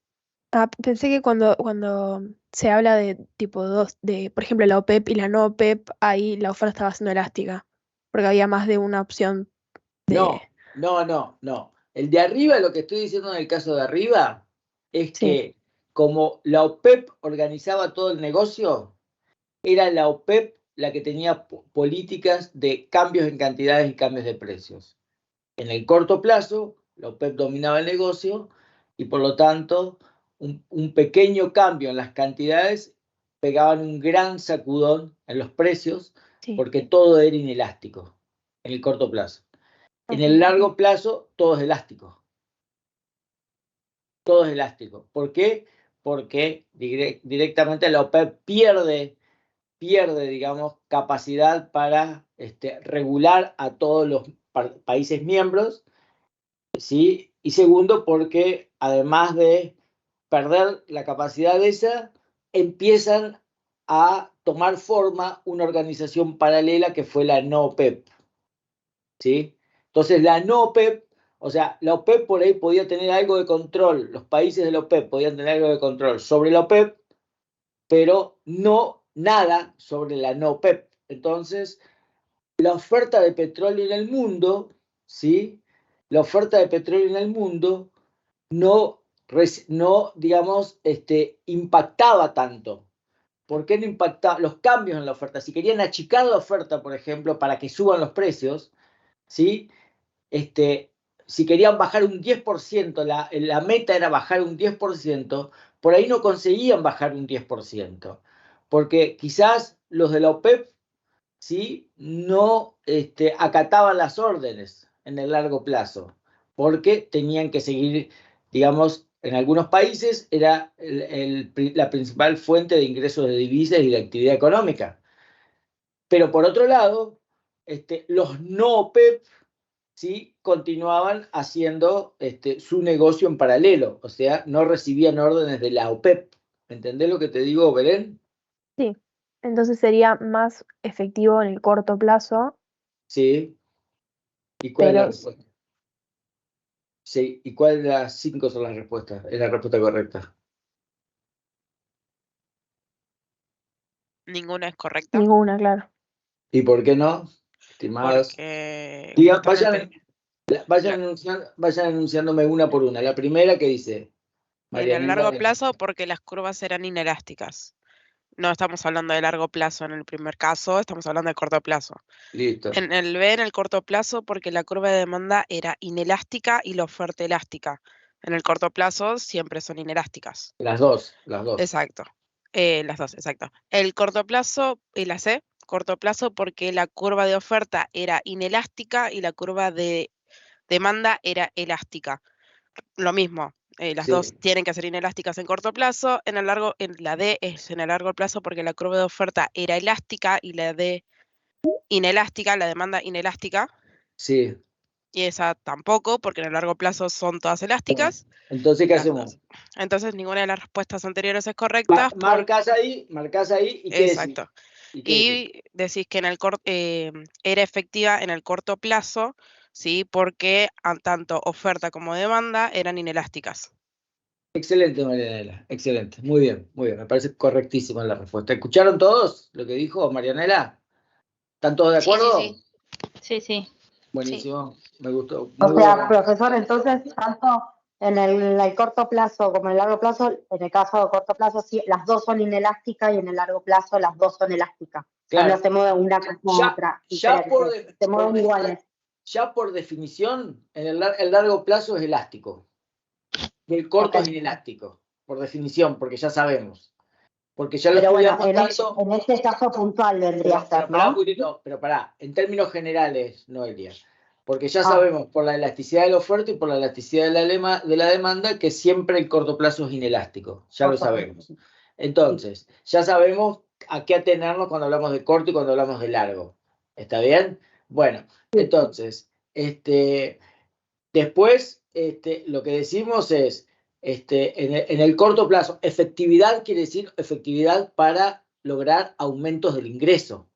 Ah, pensé que cuando se habla de tipo dos, por ejemplo, la OPEP y la no OPEP, ahí la oferta estaba siendo elástica. porque había más de una opción de... No. El de arriba, lo que estoy diciendo en el caso de arriba, es Sí. que como la OPEP organizaba todo el negocio, era la OPEP la que tenía políticas de cambios en cantidades y cambios de precios. En el corto plazo, la OPEP dominaba el negocio y por lo tanto un pequeño cambio en las cantidades pegaban un gran sacudón en los precios Sí. porque todo era inelástico en el corto plazo. En el largo plazo, todo es elástico. Todo es elástico. ¿Por qué? Porque directamente la OPEP pierde, digamos, capacidad para regular a todos los países miembros, ¿sí? Y segundo, porque además de perder la capacidad esa, empiezan a tomar forma una organización paralela que fue la no OPEP, ¿sí? Entonces la no OPEP, o sea, la OPEP por ahí podía tener algo de control, los países de la OPEP podían tener algo de control sobre la OPEP, pero no nada sobre la no OPEP. Entonces, la oferta de petróleo en el mundo, ¿sí? La oferta de petróleo en el mundo no digamos, impactaba tanto. ¿Por qué no impactaba los cambios en la oferta? Si querían achicar la oferta, por ejemplo, para que suban los precios, ¿sí? Si querían bajar un 10%, la meta era bajar un 10%, por ahí no conseguían bajar un 10%, porque quizás los de la OPEP, ¿sí? No acataban las órdenes en el largo plazo, porque tenían que seguir, digamos, en algunos países era la principal fuente de ingresos de divisas y de actividad económica. Pero por otro lado, los no OPEP, ¿sí? Continuaban haciendo su negocio en paralelo, o sea, no recibían órdenes de la OPEP. ¿Entendés lo que te digo, Belén? Sí. Entonces sería más efectivo en el corto plazo, Sí. ¿Y cuál es la pero respuesta? Sí. ¿Y cuál de las 5 son las respuestas? Es la respuesta correcta. Ninguna es correcta. ninguna, claro. ¿Y por qué no, estimadas? Porque Diga, justamente vayan anunciándome una por una. La primera que dice, en María el largo plazo, porque las curvas eran inelásticas. No estamos hablando de largo plazo en el primer caso, estamos hablando de corto plazo. Listo. En el B, en el corto plazo, porque la curva de demanda era inelástica y la oferta elástica. En el corto plazo siempre son inelásticas. Las dos. Exacto. Las dos, exacto. El corto plazo, y la C, corto plazo, porque la curva de oferta era inelástica y la curva de demanda era elástica. Lo mismo, las Sí. dos tienen que ser inelásticas en corto plazo. En la D es en el largo plazo porque la curva de oferta era elástica y la D inelástica, la demanda inelástica. Sí. Y esa tampoco, porque en el largo plazo son todas elásticas. Entonces, ¿qué Las hacemos? dos. Entonces, ninguna de las respuestas anteriores es correcta. Marcas ahí, ¿y qué decís? Exacto. Y decís que era efectiva en el corto plazo, ¿sí? Porque tanto oferta como demanda eran inelásticas. Excelente, Marianela, excelente. Muy bien, me parece correctísima la respuesta. ¿Escucharon todos lo que dijo Marianela? ¿Están todos de Sí, acuerdo? sí. Buenísimo, me gustó. O Muy sea, bueno. profesor, entonces, tanto en el corto plazo como en el largo plazo, en el caso de corto plazo, sí, las dos son inelásticas y en el largo plazo las dos son elásticas. Claro. O sea, no se mueve una como otra. Se mueven iguales. Ya por definición, el largo plazo es elástico. Y el corto es inelástico, por definición, porque ya sabemos. Porque ya lo Pero bueno, estudiamos tanto. en este caso puntual vendría a ser, ¿no? Pero pará, en términos generales, Noelia, porque ya sabemos por la elasticidad de la oferta y por la elasticidad de la demanda que siempre el corto plazo es inelástico, ya lo sabemos. Entonces, ya sabemos a qué atenernos cuando hablamos de corto y cuando hablamos de largo. ¿Está bien? Bueno, entonces, después lo que decimos es, en el corto plazo, efectividad quiere decir efectividad para lograr aumentos del ingreso.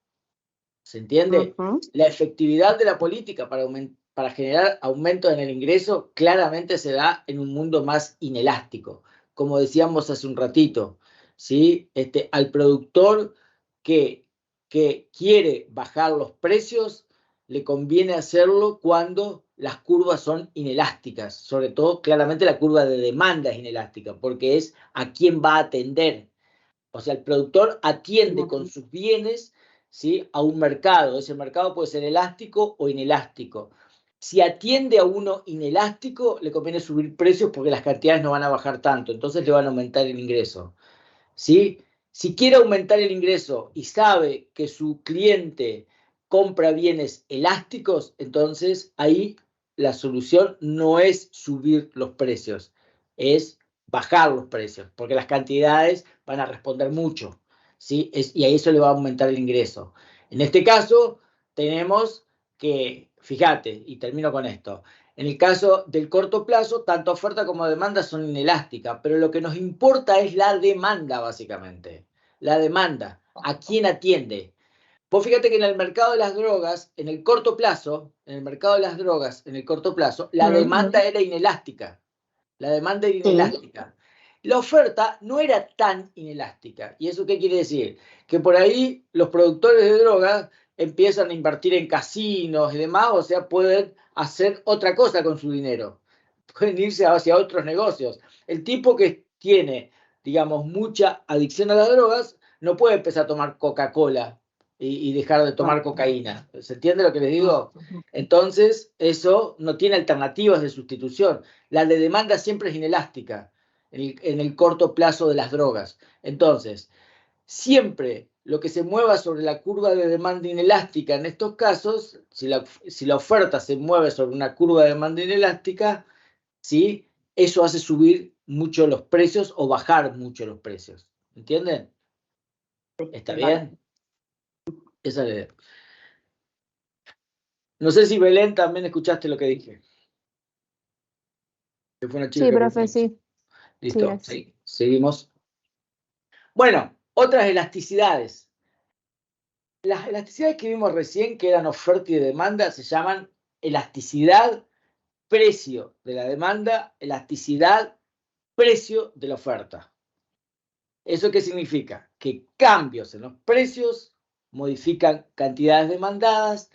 ¿Se entiende? La efectividad de la política para generar aumentos en el ingreso claramente se da en un mundo más inelástico. Como decíamos hace un ratito, ¿sí? Al productor que quiere bajar los precios, le conviene hacerlo cuando las curvas son inelásticas, sobre todo claramente la curva de demanda es inelástica, porque es a quién va a atender. O sea, el productor atiende con sus bienes, ¿sí?, a un mercado. Ese mercado puede ser elástico o inelástico. Si atiende a uno inelástico, le conviene subir precios porque las cantidades no van a bajar tanto, entonces le van a aumentar el ingreso, ¿sí? Si quiere aumentar el ingreso y sabe que su cliente compra bienes elásticos, entonces ahí la solución no es subir los precios, es bajar los precios, porque las cantidades van a responder mucho, ¿sí? Y a eso le va a aumentar el ingreso. En este caso, tenemos que, fíjate, y termino con esto, en el caso del corto plazo, tanto oferta como demanda son inelásticas, pero lo que nos importa es la demanda, básicamente. La demanda. ¿A quién atiende? Vos fíjate que en el mercado de las drogas, en el corto plazo, la demanda era inelástica. La demanda era inelástica. La oferta no era tan inelástica. ¿Y eso qué quiere decir? Que por ahí los productores de drogas empiezan a invertir en casinos y demás, o sea, pueden hacer otra cosa con su dinero. Pueden irse hacia otros negocios. El tipo que tiene, digamos, mucha adicción a las drogas, no puede empezar a tomar Coca-Cola y dejar de tomar cocaína. ¿Se entiende lo que les digo? Entonces, eso no tiene alternativas de sustitución. La de demanda siempre es inelástica en el corto plazo de las drogas. Entonces, siempre lo que se mueva sobre la curva de demanda inelástica en estos casos, si la oferta se mueve sobre una curva de demanda inelástica, ¿sí?, eso hace subir mucho los precios o bajar mucho los precios. ¿Entienden? ¿Está bien? Esa es la idea. No sé si Belén también escuchaste lo que dije. Que fue una chica Sí, que profe, preguntó. sí. Listo, Sí, sí, seguimos. Bueno, otras elasticidades. Las elasticidades que vimos recién, que eran oferta y demanda, se llaman elasticidad precio de la demanda, elasticidad precio de la oferta. ¿Eso qué significa? Que cambios en los precios modifican cantidades demandadas,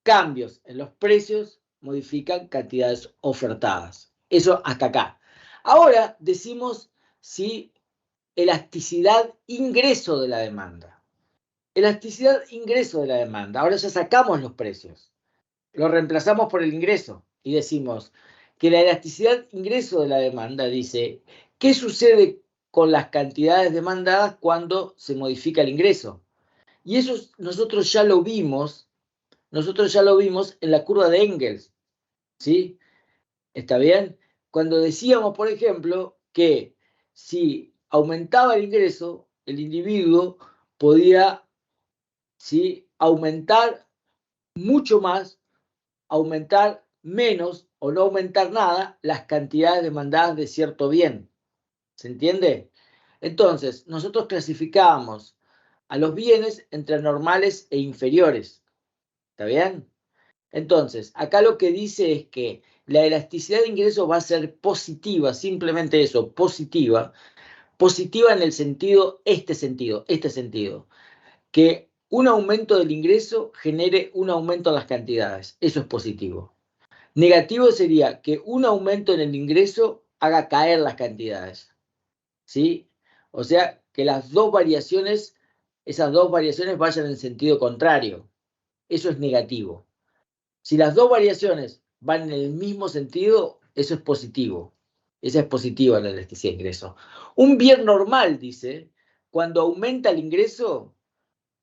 cambios en los precios modifican cantidades ofertadas. Eso hasta acá. Ahora decimos si elasticidad ingreso de la demanda. Elasticidad ingreso de la demanda. Ahora ya sacamos los precios. Lo reemplazamos por el ingreso y decimos que la elasticidad ingreso de la demanda dice, ¿qué sucede con las cantidades demandadas cuando se modifica el ingreso? Y eso nosotros ya lo vimos en la curva de Engels, ¿sí? ¿Está bien? Cuando decíamos, por ejemplo, que si aumentaba el ingreso, el individuo podía, ¿sí?, aumentar mucho más, aumentar menos o no aumentar nada las cantidades demandadas de cierto bien. ¿Se entiende? Entonces, nosotros clasificábamos a los bienes entre normales e inferiores. ¿Está bien? Entonces, acá lo que dice es que la elasticidad de ingresos va a ser positiva, simplemente eso, positiva. Positiva en el sentido, este sentido, que un aumento del ingreso genere un aumento en las cantidades. Eso es positivo. Negativo sería que un aumento en el ingreso haga caer las cantidades, ¿sí? O sea, que esas dos variaciones vayan en sentido contrario. Eso es negativo. Si las dos variaciones van en el mismo sentido, eso es positivo. Esa es positiva la elasticidad de ingreso. Un bien normal, dice, cuando aumenta el ingreso,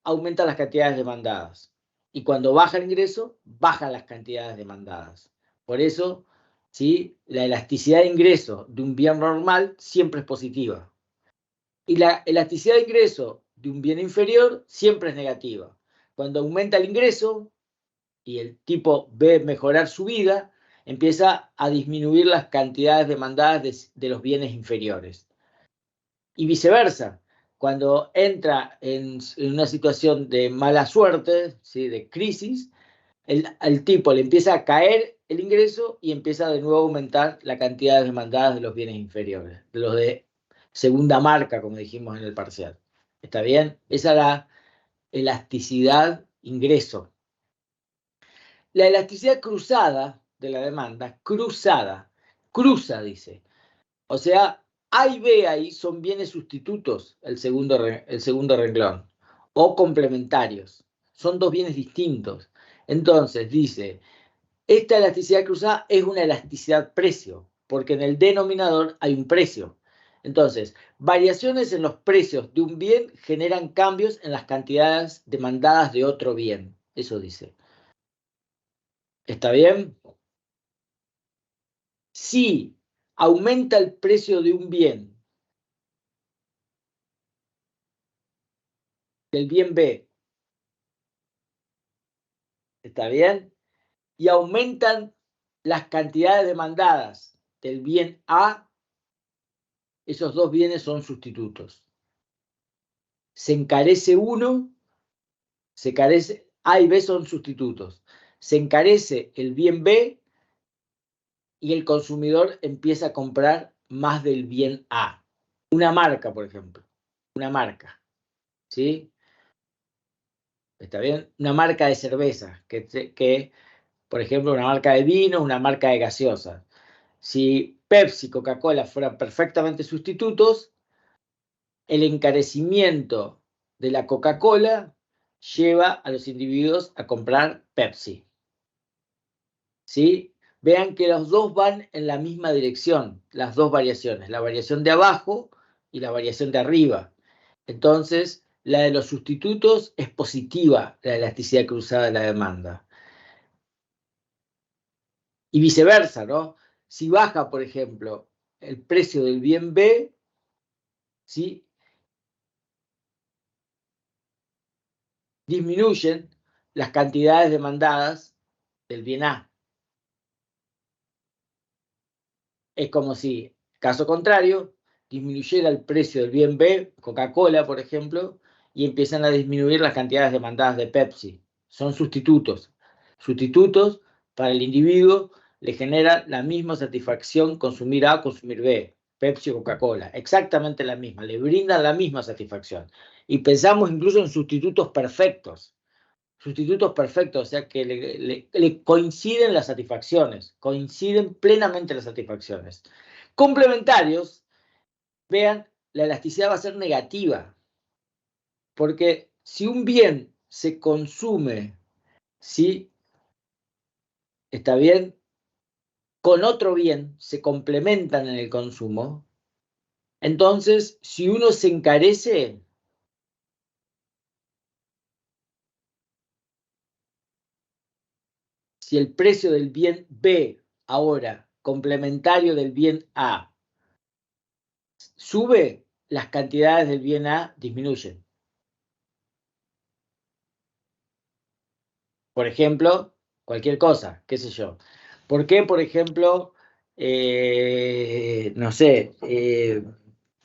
aumenta las cantidades demandadas. Y cuando baja el ingreso, bajan las cantidades demandadas. Por eso, ¿sí?, la elasticidad de ingreso de un bien normal siempre es positiva. Y la elasticidad de ingreso de un bien inferior siempre es negativa. Cuando aumenta el ingreso y el tipo ve mejorar su vida, empieza a disminuir las cantidades demandadas de los bienes inferiores. Y viceversa, cuando entra en una situación de mala suerte, ¿sí?, de crisis, al tipo le empieza a caer el ingreso y empieza de nuevo a aumentar la cantidad demandadas de los bienes inferiores, de los de segunda marca, como dijimos en el parcial. ¿Está bien? Esa es la elasticidad ingreso. la elasticidad cruzada de la demanda, cruza, dice. O sea, A y B ahí son bienes sustitutos, el segundo renglón, o complementarios. Son dos bienes distintos. Entonces, dice, esta elasticidad cruzada es una elasticidad precio, porque en el denominador hay un precio. Entonces, variaciones en los precios de un bien generan cambios en las cantidades demandadas de otro bien. Eso dice. ¿Está bien? Si aumenta el precio de un bien, del bien B, ¿está bien? Y aumentan las cantidades demandadas del bien A, esos dos bienes son sustitutos. Se encarece uno, A y B son sustitutos. Se encarece el bien B y el consumidor empieza a comprar más del bien A. Una marca, por ejemplo. Una marca. ¿Sí? ¿Está bien? Una marca de cerveza, que por ejemplo, una marca de vino, una marca de gaseosas. Si Pepsi y Coca-Cola fueran perfectamente sustitutos, el encarecimiento de la Coca-Cola lleva a los individuos a comprar Pepsi. ¿Sí? Vean que los dos van en la misma dirección, las dos variaciones, la variación de abajo y la variación de arriba. Entonces, la de los sustitutos es positiva, la elasticidad cruzada de la demanda. Y viceversa, ¿no? Si baja, por ejemplo, el precio del bien B, ¿sí? Disminuyen las cantidades demandadas del bien A. Es como si, caso contrario, disminuyera el precio del bien B, Coca-Cola, por ejemplo, y empiezan a disminuir las cantidades demandadas de Pepsi. Son sustitutos. Sustitutos para el individuo le genera la misma satisfacción consumir A o consumir B, Pepsi o Coca-Cola. Exactamente la misma, le brindan la misma satisfacción. Y pensamos incluso en sustitutos perfectos. Sustitutos perfectos, o sea que le coinciden las satisfacciones, coinciden plenamente las satisfacciones. Complementarios, vean, la elasticidad va a ser negativa, porque si un bien se consume, ¿sí? ¿Está bien? Con otro bien, se complementan en el consumo, entonces, si uno se encarece, si el precio del bien B ahora, complementario del bien A, sube, las cantidades del bien A disminuyen. Por ejemplo, cualquier cosa, qué sé yo. ¿Por qué, por ejemplo, no sé,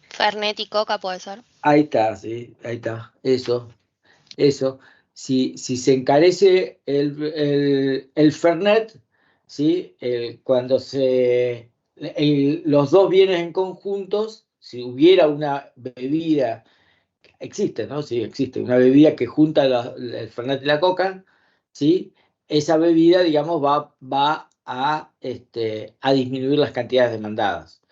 Fernet y Coca puede ser. ahí está, sí, ahí está, eso. Si se encarece el Fernet, ¿sí? Cuando los dos bienes en conjuntos, si hubiera una bebida, existe, ¿no? Sí, existe, una bebida que junta el Fernet y la Coca, ¿sí? Esa bebida, digamos, va a disminuir las cantidades demandadas.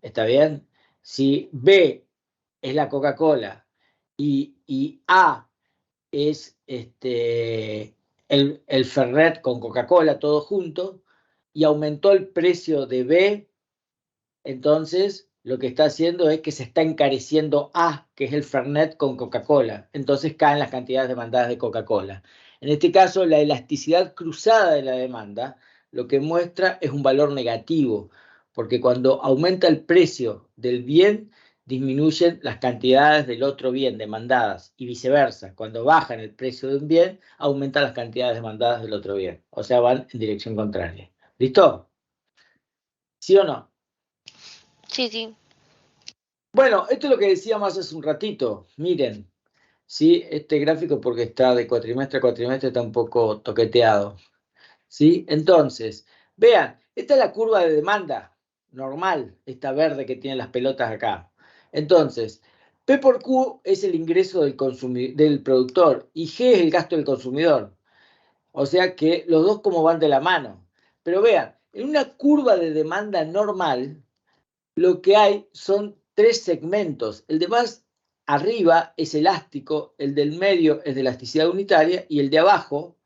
¿Está bien? Si B es la Coca-Cola y A es el Fernet con Coca-Cola todo junto y aumentó el precio de B, entonces lo que está haciendo es que se está encareciendo A, que es el Fernet con Coca-Cola. Entonces caen las cantidades demandadas de Coca-Cola. En este caso, la elasticidad cruzada de la demanda lo que muestra es un valor negativo, porque cuando aumenta el precio del bien, disminuyen las cantidades del otro bien demandadas y viceversa. Cuando bajan el precio de un bien, aumentan las cantidades demandadas del otro bien. O sea, van en dirección contraria. ¿Listo? ¿Sí o no? Sí, sí. Bueno, esto es lo que decíamos hace un ratito. Miren, ¿sí? Este gráfico, porque está de cuatrimestre a cuatrimestre, está un poco toqueteado. ¿Sí? Entonces, vean, esta es la curva de demanda normal, esta verde que tiene las pelotas acá. Entonces, P por Q es el ingreso del productor y G es el gasto del consumidor. O sea que los dos como van de la mano. Pero vean, en una curva de demanda normal, lo que hay son 3 segmentos. El de más arriba es elástico, el del medio es de elasticidad unitaria y el de abajo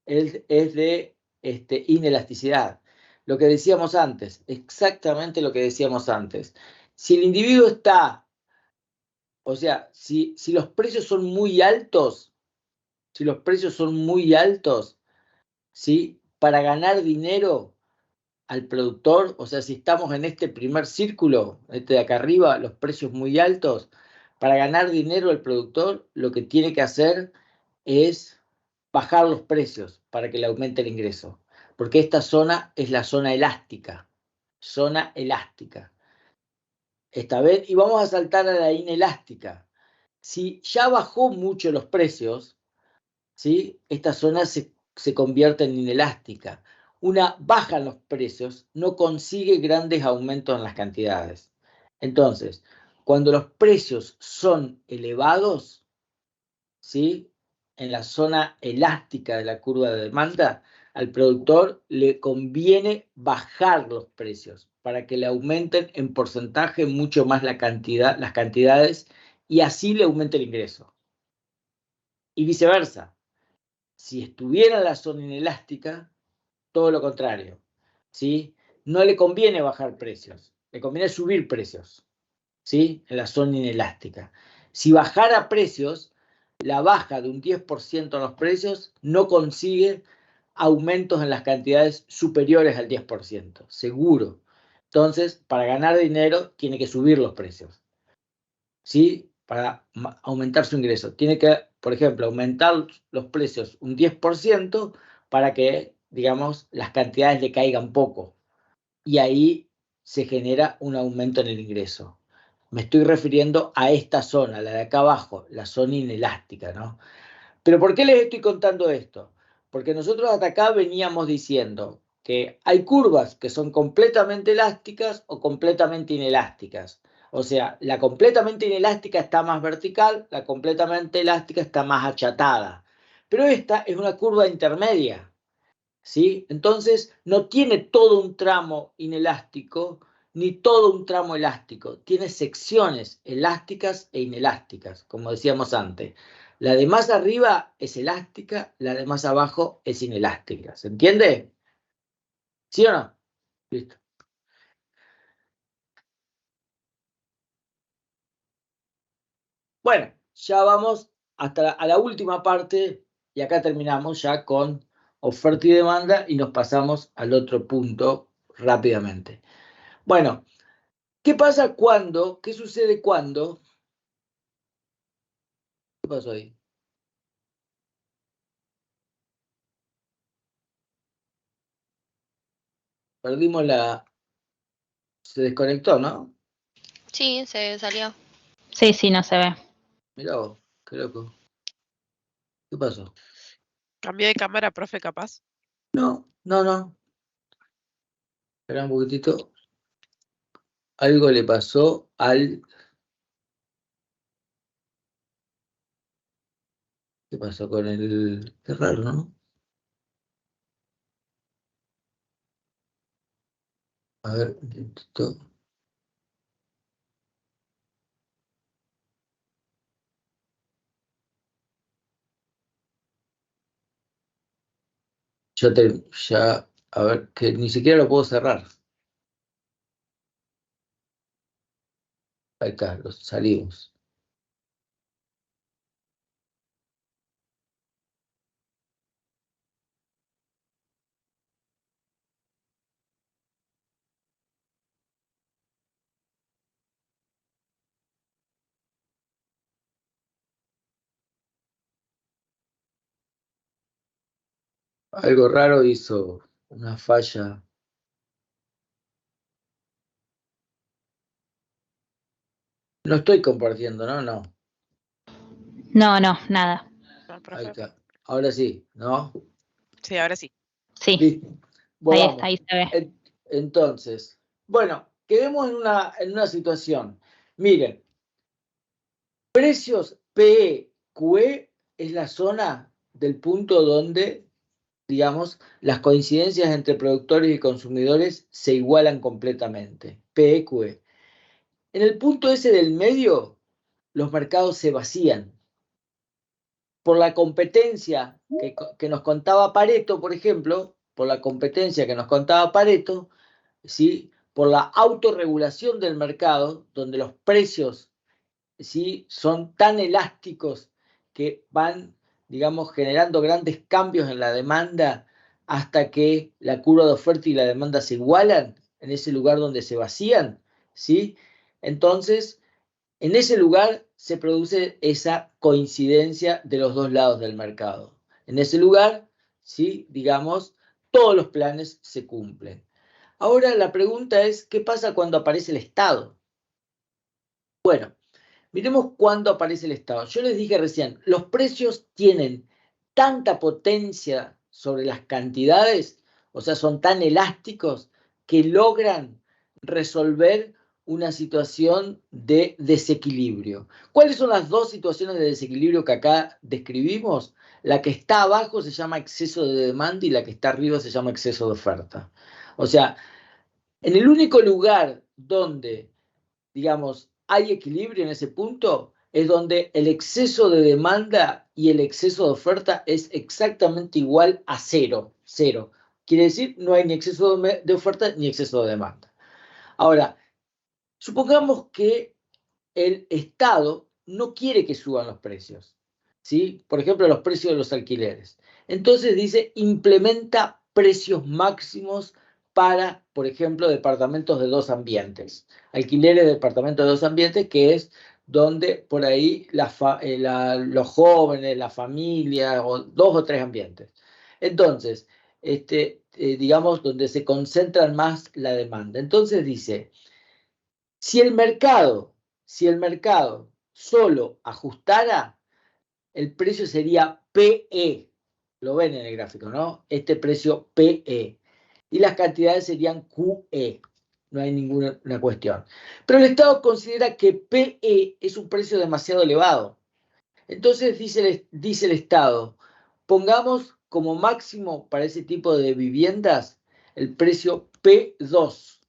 es de inelasticidad. Lo que decíamos antes, exactamente lo que decíamos antes. Si el individuo está, o sea, si los precios son muy altos, ¿sí? Para ganar dinero al productor, o sea, si estamos en este primer círculo, este de acá arriba, los precios muy altos, para ganar dinero el productor, lo que tiene que hacer es bajar los precios para que le aumente el ingreso. Porque esta zona es la zona elástica. Zona elástica. Esta vez, y vamos a saltar a la inelástica. Si ya bajó mucho los precios, ¿sí? Esta zona se convierte en inelástica. Una baja en los precios no consigue grandes aumentos en las cantidades. Entonces, cuando los precios son elevados, ¿sí? En la zona elástica de la curva de demanda, al productor le conviene bajar los precios para que le aumenten en porcentaje mucho más las cantidades y así le aumente el ingreso. Y viceversa. Si estuviera en la zona inelástica, todo lo contrario, ¿sí? No le conviene bajar precios, le conviene subir precios, ¿sí? En la zona inelástica. Si bajara precios, la baja de un 10% en los precios no consigue aumentos en las cantidades superiores al 10%, seguro. Entonces, para ganar dinero, tiene que subir los precios, ¿sí? Para aumentar su ingreso. Tiene que, por ejemplo, aumentar los precios un 10% para que, digamos, las cantidades le caigan poco. Y ahí se genera un aumento en el ingreso. Me estoy refiriendo a esta zona, la de acá abajo, la zona inelástica, ¿no? Pero ¿por qué les estoy contando esto? Porque nosotros hasta acá veníamos diciendo que hay curvas que son completamente elásticas o completamente inelásticas. O sea, la completamente inelástica está más vertical, la completamente elástica está más achatada. Pero esta es una curva intermedia, ¿sí? Entonces no tiene todo un tramo inelástico ni todo un tramo elástico. Tiene secciones elásticas e inelásticas, como decíamos antes. La de más arriba es elástica, la de más abajo es inelástica. ¿Se entiende? ¿Sí o no? Listo. Bueno, ya vamos hasta a la última parte y acá terminamos ya con oferta y demanda y nos pasamos al otro punto rápidamente. Bueno, ¿qué pasa cuando? ¿Qué sucede cuando? ¿Qué pasó ahí? Perdimos la... Se desconectó, ¿no? Sí, se salió. Sí, sí, no se ve. Mirá vos, qué loco. ¿Qué pasó? ¿Cambió de cámara, profe, capaz? No. Espera un poquitito. Algo le pasó al... ¿Qué pasó con el...? Qué raro, ¿no? A ver, un momentito. Ya, a ver, que ni siquiera lo puedo cerrar. Acá, salimos. Algo raro hizo, una falla. No estoy compartiendo, ¿no? No. No, nada. No, profe. Acá. Ahora sí, ¿no? Sí, ahora sí. Sí, Listo. ahí Volvamos. está, ahí se ve. Entonces, bueno, quedemos en una situación. Miren, precios PE, QE es la zona del punto donde digamos, las coincidencias entre productores y consumidores se igualan completamente. P, E, Q, E. En el punto ese del medio, los mercados se vacían. Por la competencia que nos contaba Pareto, por ejemplo, por la competencia que nos contaba Pareto, ¿sí? Por la autorregulación del mercado, donde los precios, ¿sí?, son tan elásticos que van, digamos, generando grandes cambios en la demanda hasta que la curva de oferta y la demanda se igualan en ese lugar donde se vacían, ¿sí? Entonces, en ese lugar se produce esa coincidencia de los dos lados del mercado. En ese lugar, ¿sí?, digamos, todos los planes se cumplen. Ahora la pregunta es, ¿qué pasa cuando aparece el Estado? Bueno, miremos cuándo aparece el Estado. Yo les dije recién, los precios tienen tanta potencia sobre las cantidades, o sea, son tan elásticos que logran resolver una situación de desequilibrio. ¿Cuáles son las dos situaciones de desequilibrio que acá describimos? La que está abajo se llama exceso de demanda y la que está arriba se llama exceso de oferta. O sea, en el único lugar donde, digamos, hay equilibrio en ese punto es donde el exceso de demanda y el exceso de oferta es exactamente igual a cero. Cero. Quiere decir, no hay ni exceso de oferta ni exceso de demanda. Ahora, supongamos que el Estado no quiere que suban los precios, ¿sí? Por ejemplo, los precios de los alquileres. Entonces dice, implementa precios máximos para, por ejemplo, departamentos de 2 ambientes. Alquileres de departamentos de 2 ambientes, que es donde por ahí los jóvenes, la familia, o 2 o 3 ambientes. Entonces, digamos, donde se concentran más la demanda. Entonces dice, si el mercado solo ajustara, el precio sería PE. Lo ven en el gráfico, ¿no? Este precio PE. Y las cantidades serían QE. No hay ninguna cuestión. Pero el Estado considera que PE es un precio demasiado elevado. Entonces dice el Estado, pongamos como máximo para ese tipo de viviendas el precio P2.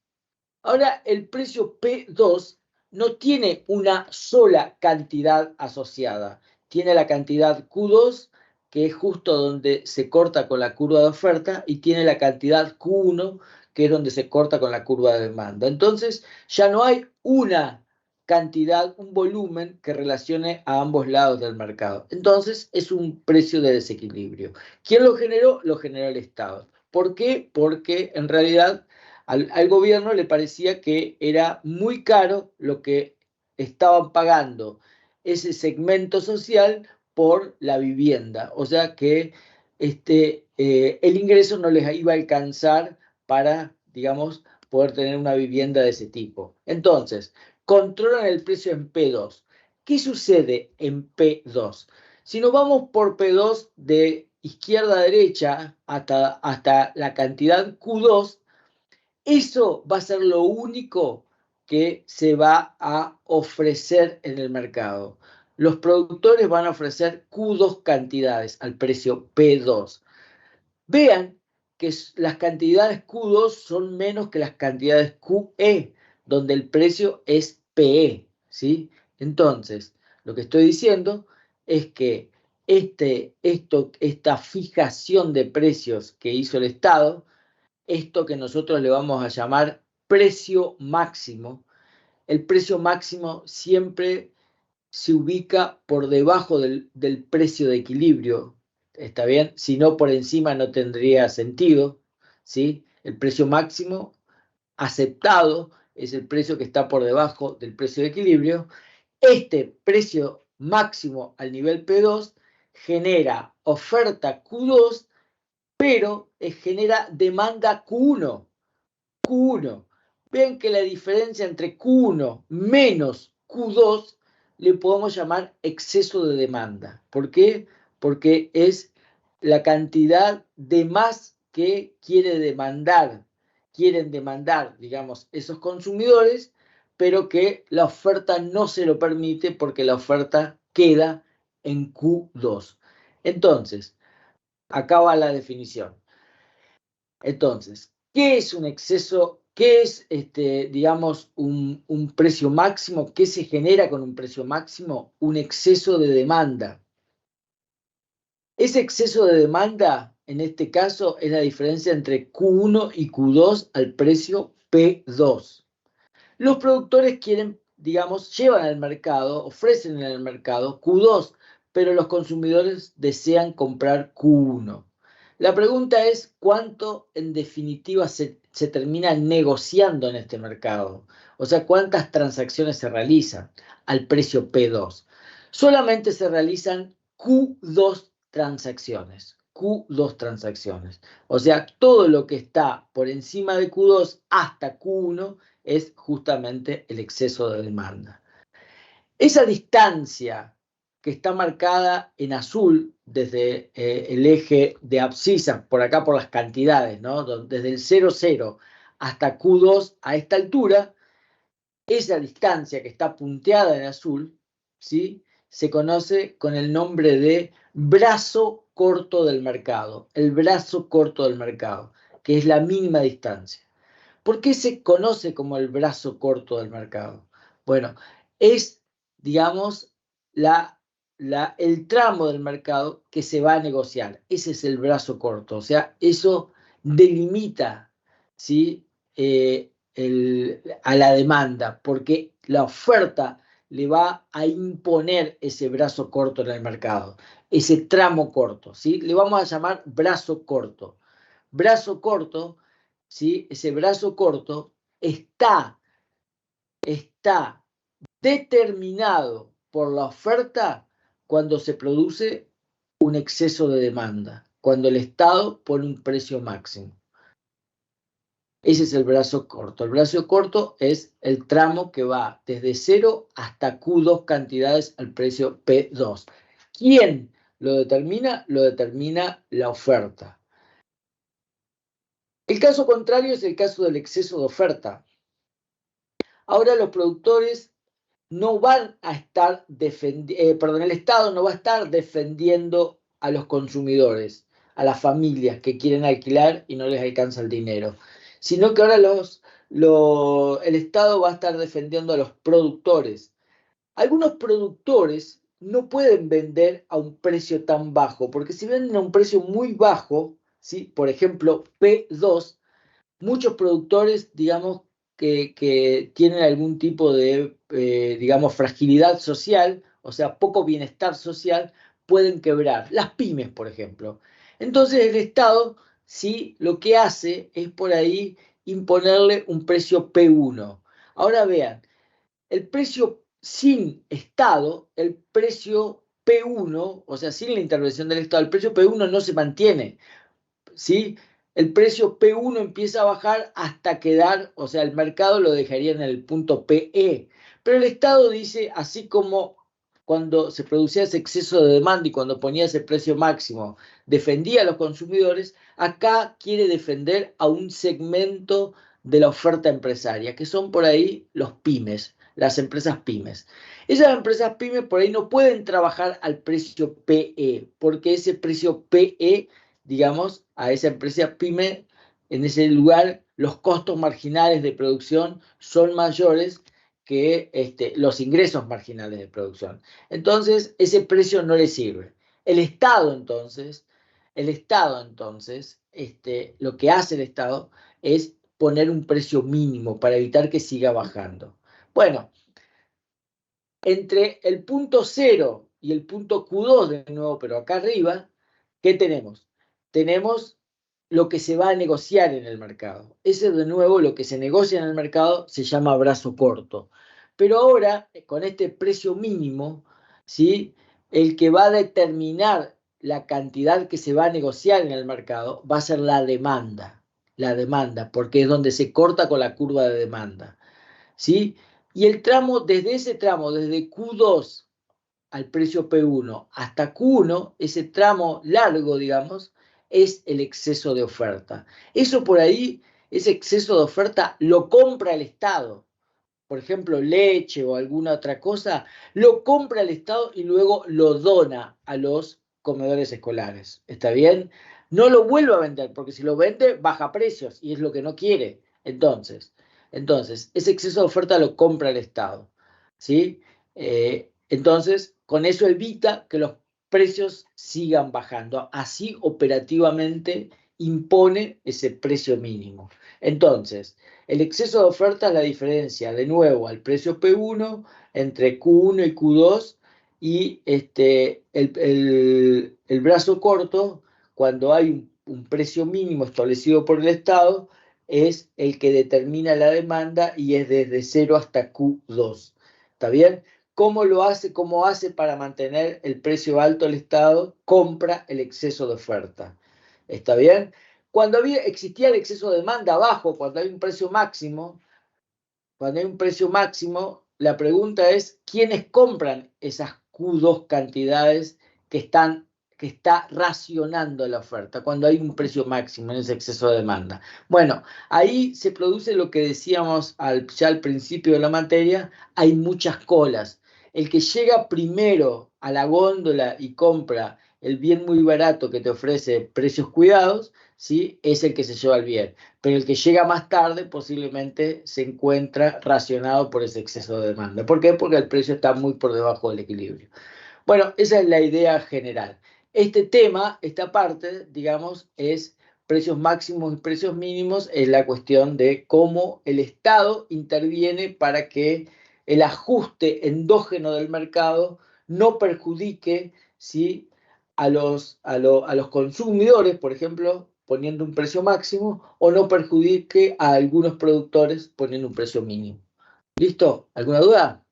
Ahora, el precio P2 no tiene una sola cantidad asociada. Tiene la cantidad Q2, que es justo donde se corta con la curva de oferta, y tiene la cantidad Q1, que es donde se corta con la curva de demanda. Entonces, ya no hay una cantidad, un volumen que relacione a ambos lados del mercado. Entonces, es un precio de desequilibrio. ¿Quién lo generó? Lo generó el Estado. ¿Por qué? Porque en realidad al gobierno le parecía que era muy caro lo que estaban pagando ese segmento social por la vivienda. O sea que el ingreso no les iba a alcanzar para, digamos, poder tener una vivienda de ese tipo. Entonces, controlan el precio en P2. ¿Qué sucede en P2? Si nos vamos por P2 de izquierda a derecha hasta la cantidad Q2, eso va a ser lo único que se va a ofrecer en el mercado. Los productores van a ofrecer Q2 cantidades al precio P2. Vean que las cantidades Q2 son menos que las cantidades QE, donde el precio es PE, ¿sí? Entonces, lo que estoy diciendo es que esta fijación de precios que hizo el Estado, esto que nosotros le vamos a llamar precio máximo, el precio máximo siempre se ubica por debajo del precio de equilibrio, ¿está bien? Si no, por encima no tendría sentido, ¿sí? El precio máximo aceptado es el precio que está por debajo del precio de equilibrio. Este precio máximo al nivel P2 genera oferta Q2, pero genera demanda Q1. Q1. Ven que la diferencia entre Q1 menos Q2 le podemos llamar exceso de demanda. ¿Por qué? Porque es la cantidad de más que quieren demandar, digamos, esos consumidores, pero que la oferta no se lo permite porque la oferta queda en Q2. Entonces, Acá va la definición. Entonces, ¿qué es un exceso? ¿Qué es, digamos, un precio máximo? ¿Qué se genera con un precio máximo? Un exceso de demanda. Ese exceso de demanda, en este caso, es la diferencia entre Q1 y Q2 al precio P2. Los productores quieren, digamos, llevan al mercado, ofrecen en el mercado Q2, pero los consumidores desean comprar Q1. La pregunta es cuánto en definitiva se termina negociando en este mercado. O sea, cuántas transacciones se realizan al precio P2. Solamente se realizan Q2 transacciones. Q2 transacciones. O sea, todo lo que está por encima de Q2 hasta Q1 es justamente el exceso de demanda. Esa distancia que está marcada en azul desde el eje de abscisas, por acá por las cantidades, ¿no? Desde el 0,0 hasta Q2 a esta altura, esa distancia que está punteada en azul, ¿sí? Se conoce con el nombre de brazo corto del mercado, el brazo corto del mercado, que es la mínima distancia. ¿Por qué se conoce como el brazo corto del mercado? Bueno, es, digamos, el tramo del mercado que se va a negociar. Ese es el brazo corto. O sea, eso delimita, ¿sí? A la demanda, porque la oferta le va a imponer ese brazo corto en el mercado, ese tramo corto, ¿sí? Le vamos a llamar brazo corto. Brazo corto, ¿sí? Ese brazo corto está determinado por la oferta cuando se produce un exceso de demanda, cuando el Estado pone un precio máximo. Ese es el brazo corto. El brazo corto es el tramo que va desde 0 hasta Q2 cantidades al precio P2. ¿Quién lo determina? Lo determina la oferta. El caso contrario es el caso del exceso de oferta. Ahora los productores no van a estar el Estado no va a estar defendiendo a los consumidores, a las familias que quieren alquilar y no les alcanza el dinero, sino que ahora el Estado va a estar defendiendo a los productores. Algunos productores no pueden vender a un precio tan bajo, porque si venden a un precio muy bajo, ¿sí? Por ejemplo, P2, muchos productores, digamos, que tienen algún tipo de, digamos, fragilidad social, o sea, poco bienestar social, pueden quebrar. Las pymes, por ejemplo. Entonces el Estado, sí, lo que hace es por ahí imponerle un precio P1. Ahora vean, el precio sin Estado, el precio P1, o sea, sin la intervención del Estado, el precio P1 no se mantiene, ¿sí? El precio P1 empieza a bajar hasta quedar, o sea, el mercado lo dejaría en el punto PE. Pero el Estado dice, así como cuando se producía ese exceso de demanda y cuando ponía ese precio máximo, defendía a los consumidores, acá quiere defender a un segmento de la oferta empresaria, que son por ahí los pymes, las empresas pymes. Esas empresas pymes por ahí no pueden trabajar al precio PE, porque ese precio PE, digamos, a esa empresa pyme, en ese lugar los costos marginales de producción son mayores que los ingresos marginales de producción. Entonces, ese precio no le sirve. El Estado, entonces, lo que hace el Estado es poner un precio mínimo para evitar que siga bajando. Bueno, entre el punto 0 y el punto Q2 de nuevo, pero acá arriba, ¿qué tenemos? Tenemos lo que se va a negociar en el mercado. Ese de nuevo, lo que se negocia en el mercado se llama brazo corto. Pero ahora, con este precio mínimo, ¿sí? El que va a determinar la cantidad que se va a negociar en el mercado va a ser la demanda, porque es donde se corta con la curva de demanda, ¿sí? Y el tramo, desde Q2 al precio P1 hasta Q1, ese tramo largo, digamos, es el exceso de oferta. Eso por ahí, ese exceso de oferta lo compra el Estado. Por ejemplo, leche o alguna otra cosa, lo compra el Estado y luego lo dona a los comedores escolares. ¿Está bien? No lo vuelva a vender, porque si lo vende, baja precios y es lo que no quiere. Entonces, ese exceso de oferta lo compra el Estado. ¿Sí? Entonces, con eso evita que los precios sigan bajando. Así operativamente impone ese precio mínimo. Entonces, el exceso de oferta es la diferencia, de nuevo, al precio P1 entre Q1 y Q2 y el brazo corto, cuando hay un precio mínimo establecido por el Estado, es el que determina la demanda y es desde 0 hasta Q2. ¿Está bien? ¿Cómo lo hace? ¿Cómo hace para mantener el precio alto el Estado? Compra el exceso de oferta. ¿Está bien? Cuando existía el exceso de demanda bajo, cuando hay un precio máximo, la pregunta es, ¿quiénes compran esas Q2 cantidades que está racionando la oferta cuando hay un precio máximo en ese exceso de demanda? Bueno, ahí se produce lo que decíamos ya al principio de la materia, hay muchas colas. El que llega primero a la góndola y compra el bien muy barato que te ofrece precios cuidados, ¿sí? Es el que se lleva el bien. Pero el que llega más tarde posiblemente se encuentra racionado por ese exceso de demanda. ¿Por qué? Porque el precio está muy por debajo del equilibrio. Bueno, esa es la idea general. Este tema, esta parte, digamos, es precios máximos y precios mínimos, es la cuestión de cómo el Estado interviene para que el ajuste endógeno del mercado no perjudique, ¿sí?, a los consumidores, por ejemplo, poniendo un precio máximo, o no perjudique a algunos productores poniendo un precio mínimo. ¿Listo? ¿Alguna duda?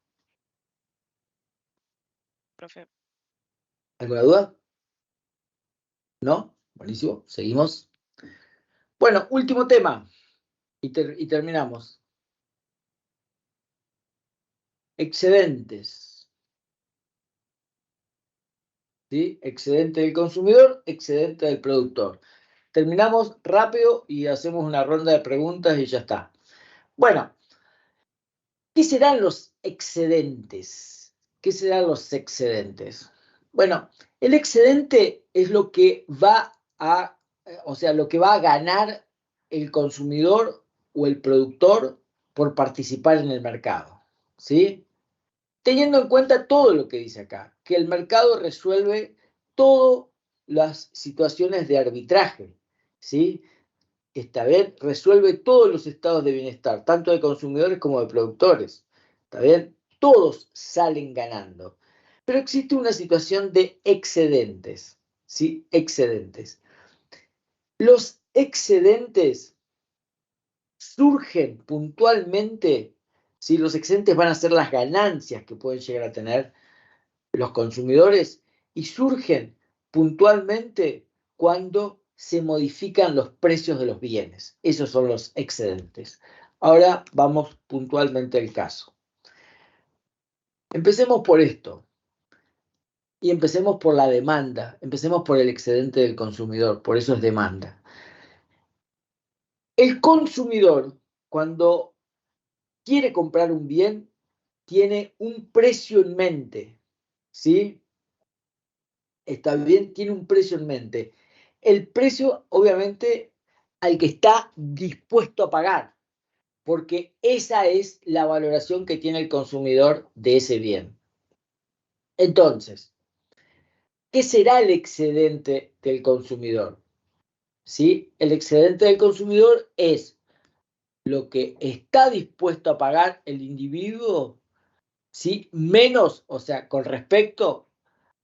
Profe. ¿Alguna duda? ¿No? Buenísimo. Seguimos. Bueno, último tema. Y terminamos. Excedentes. ¿Sí? Excedente del consumidor, excedente del productor. Terminamos rápido y hacemos una ronda de preguntas y ya está. Bueno, ¿qué serán los excedentes? ¿Qué serán los excedentes? Bueno, el excedente es lo que va a, lo que va a ganar el consumidor o el productor por participar en el mercado, ¿sí? Teniendo en cuenta todo lo que dice acá, que el mercado resuelve todas las situaciones de arbitraje, ¿sí? Está bien, resuelve todos los estados de bienestar, tanto de consumidores como de productores. ¿Está bien? Todos salen ganando. Pero existe una situación de excedentes, ¿sí? Excedentes. Los excedentes surgen puntualmente, ¿sí? Los excedentes van a ser las ganancias que pueden llegar a tener los consumidores y surgen puntualmente cuando se modifican los precios de los bienes. Esos son los excedentes. Ahora vamos puntualmente al caso. Empecemos por esto. Y empecemos por la demanda. Empecemos por el excedente del consumidor. Por eso es demanda. El consumidor, cuando quiere comprar un bien, tiene un precio en mente. ¿Sí? Está bien, tiene un precio en mente. El precio, obviamente, al que está dispuesto a pagar, porque esa es la valoración que tiene el consumidor de ese bien. Entonces, ¿qué será el excedente del consumidor? ¿Sí? El excedente del consumidor es lo que está dispuesto a pagar el individuo, ¿sí? Menos, o sea, con respecto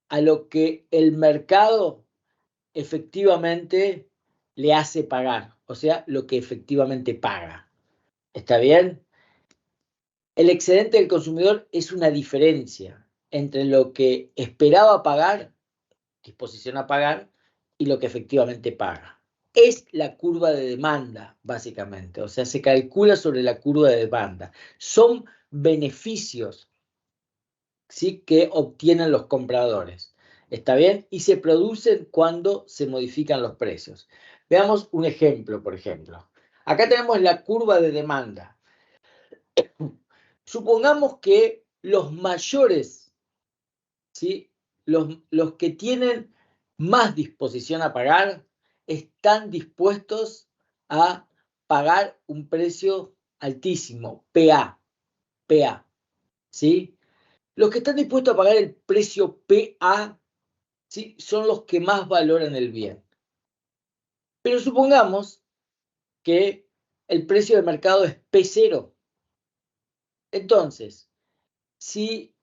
a lo que el mercado efectivamente le hace pagar, o sea, lo que efectivamente paga. ¿Está bien? El excedente del consumidor es una diferencia entre lo que esperaba pagar, disposición a pagar, y lo que efectivamente paga. Es la curva de demanda, básicamente. O sea, se calcula sobre la curva de demanda. Son beneficios, ¿sí?, que obtienen los compradores. ¿Está bien? Y se producen cuando se modifican los precios. Veamos un ejemplo, por ejemplo. Acá tenemos la curva de demanda. Supongamos que los mayores, ¿sí?, los que tienen más disposición a pagar, están dispuestos a pagar un precio altísimo, PA, ¿sí? Los que están dispuestos a pagar el precio PA, ¿sí? Son los que más valoran el bien. Pero supongamos que el precio de mercado es P0. Entonces, si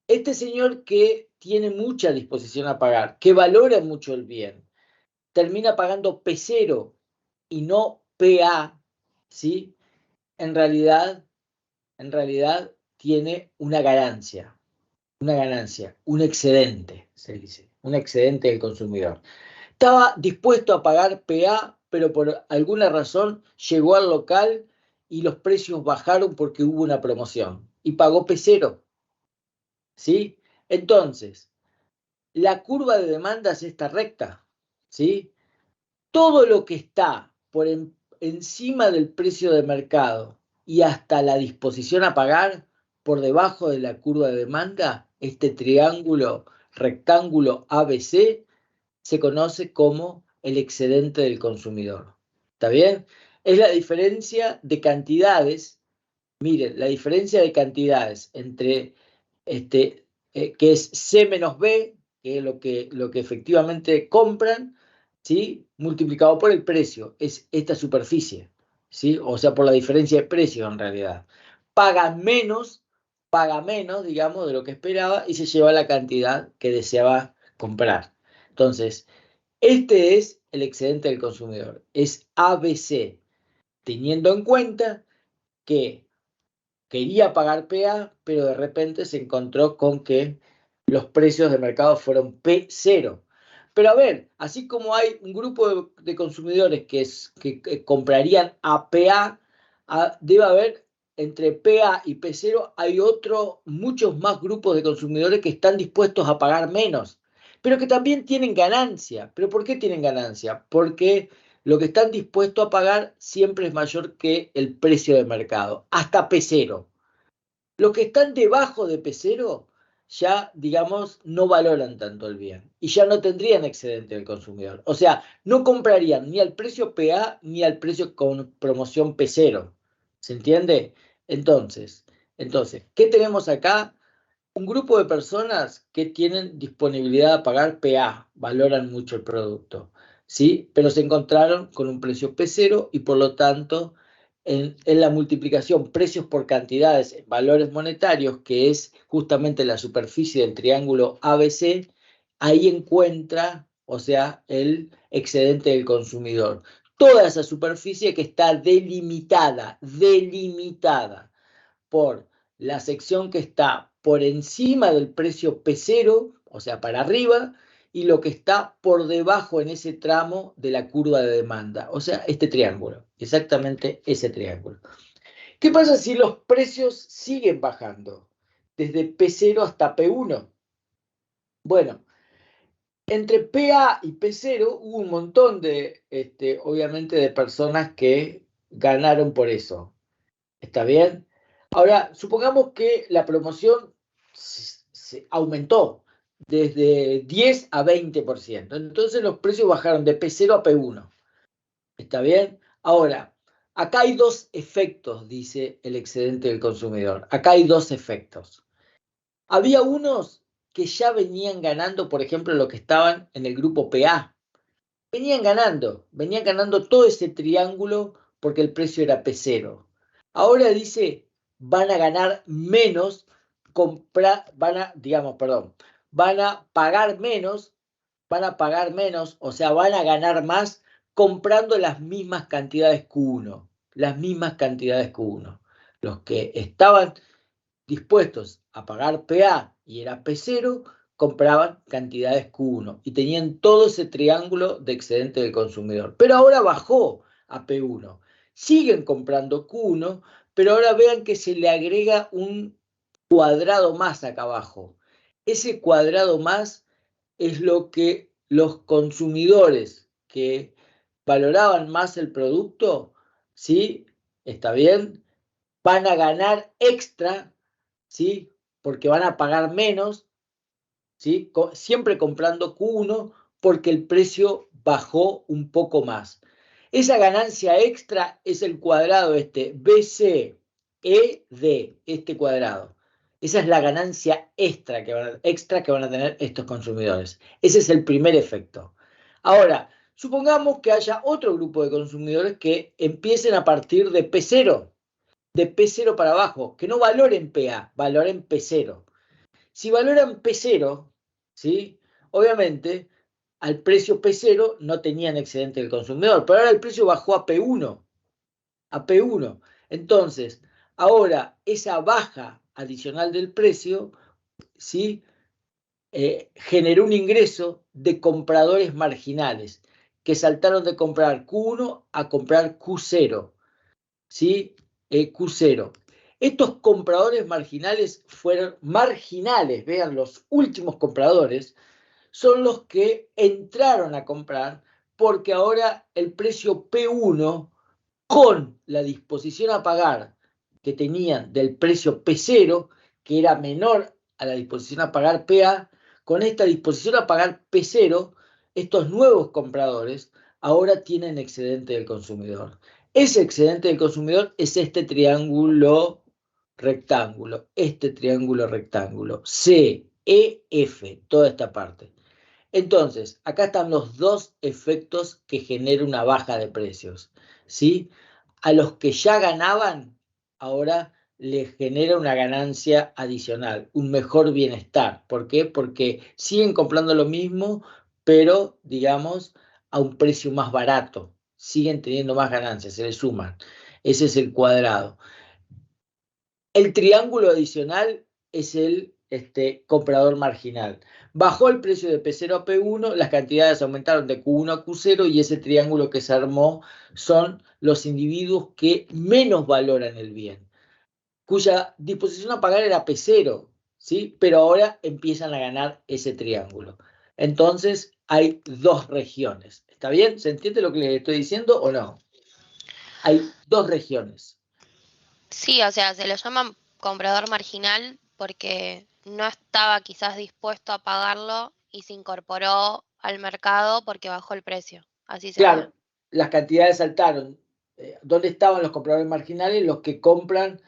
este señor que tiene mucha disposición a pagar, que valora mucho el bien, termina pagando P0 y no PA, ¿sí? En realidad tiene una ganancia, un excedente, se dice, un excedente del consumidor. Estaba dispuesto a pagar PA, pero por alguna razón llegó al local y los precios bajaron porque hubo una promoción y pagó P0, ¿sí? Entonces, la curva de demandas está recta, ¿sí? Todo lo que está por encima del precio de mercado y hasta la disposición a pagar por debajo de la curva de demanda, este triángulo rectángulo ABC se conoce como el excedente del consumidor. ¿Está bien? Es la diferencia de cantidades. Miren, la diferencia de cantidades entre que es C menos B, que es lo que efectivamente compran, ¿sí? Multiplicado por el precio, es esta superficie, ¿sí? O sea, por la diferencia de precio en realidad. Paga menos, digamos, de lo que esperaba y se lleva la cantidad que deseaba comprar. Entonces, este es el excedente del consumidor, es ABC, teniendo en cuenta que quería pagar PA, pero de repente se encontró con que los precios de mercado fueron P0. Pero a ver, así como hay un grupo de consumidores que comprarían a PA, debe haber entre PA y P0, hay muchos más grupos de consumidores que están dispuestos a pagar menos, pero que también tienen ganancia. ¿Pero por qué tienen ganancia? Porque lo que están dispuestos a pagar siempre es mayor que el precio de mercado, hasta P0. Los que están debajo de P0 ya, digamos, no valoran tanto el bien y ya no tendrían excedente del consumidor. O sea, no comprarían ni al precio PA ni al precio con promoción P0. ¿Se entiende? Entonces, ¿qué tenemos acá? Un grupo de personas que tienen disponibilidad a pagar PA, valoran mucho el producto, ¿sí? Pero se encontraron con un precio P0 y por lo tanto en la multiplicación precios por cantidades, valores monetarios, que es justamente la superficie del triángulo ABC, ahí encuentra, o sea, el excedente del consumidor. Toda esa superficie que está delimitada por la sección que está por encima del precio P0, o sea, para arriba, y lo que está por debajo en ese tramo de la curva de demanda, o sea, este triángulo, exactamente ese triángulo. ¿Qué pasa si los precios siguen bajando? Desde P0 hasta P1. Bueno, entre PA y P0 hubo un montón obviamente, de personas que ganaron por eso. ¿Está bien? Ahora, supongamos que la promoción se aumentó desde 10 a 20%. Entonces los precios bajaron de P0 a P1. ¿Está bien? Ahora, acá hay dos efectos, dice el excedente del consumidor. Acá hay dos efectos. Había unos que ya venían ganando, por ejemplo, los que estaban en el grupo PA. Venían ganando todo ese triángulo porque el precio era P0. Ahora dice, van a ganar menos, van a pagar menos, o sea, van a ganar más comprando las mismas cantidades Q1, Los que estaban dispuestos a pagar PA y era P0, compraban cantidades Q1 y tenían todo ese triángulo de excedente del consumidor. Pero ahora bajó a P1. Siguen comprando Q1, pero ahora vean que se le agrega un cuadrado más acá abajo. Ese cuadrado más es lo que los consumidores que valoraban más el producto, ¿sí? ¿Está bien? Van a ganar extra, ¿sí? Porque van a pagar menos, ¿sí? Siempre comprando Q1 porque el precio bajó un poco más. Esa ganancia extra es el cuadrado BCED, este cuadrado. Esa es la ganancia extra que van a tener estos consumidores. Ese es el primer efecto. Ahora, supongamos que haya otro grupo de consumidores que empiecen a partir de P0, de P0 para abajo, que no valoren PA, valoren P0. Si valoran P0, ¿sí? Obviamente, al precio P0 no tenían excedente del consumidor, pero ahora el precio bajó a P1. A P1. Entonces, ahora esa baja adicional del precio, ¿sí? Generó un ingreso de compradores marginales que saltaron de comprar Q1 a comprar Q0. ¿Sí? Q0. Estos compradores marginales fueron marginales, vean, los últimos compradores son los que entraron a comprar porque ahora el precio P1 con la disposición a pagar que tenían del precio P0, que era menor a la disposición a pagar PA, con esta disposición a pagar P0, estos nuevos compradores ahora tienen excedente del consumidor. Ese excedente del consumidor es este triángulo rectángulo, C, E, F, toda esta parte. Entonces, acá están los dos efectos que generan una baja de precios, ¿sí? A los que ya ganaban, ahora les genera una ganancia adicional, un mejor bienestar. ¿Por qué? Porque siguen comprando lo mismo, pero, digamos, a un precio más barato. Siguen teniendo más ganancias, se les suman. Ese es el cuadrado. El triángulo adicional es el comprador marginal. Bajó el precio de P0 a P1, las cantidades aumentaron de Q1 a Q0 y ese triángulo que se armó son los individuos que menos valoran el bien, cuya disposición a pagar era P0, ¿sí? Pero ahora empiezan a ganar ese triángulo. Entonces hay dos regiones. ¿Está bien? ¿Se entiende lo que les estoy diciendo o no? Hay dos regiones. Sí, o sea, se lo llama comprador marginal porque no estaba quizás dispuesto a pagarlo y se incorporó al mercado porque bajó el precio. Así sería. Claro, las cantidades saltaron. ¿Dónde estaban los compradores marginales? Los que compran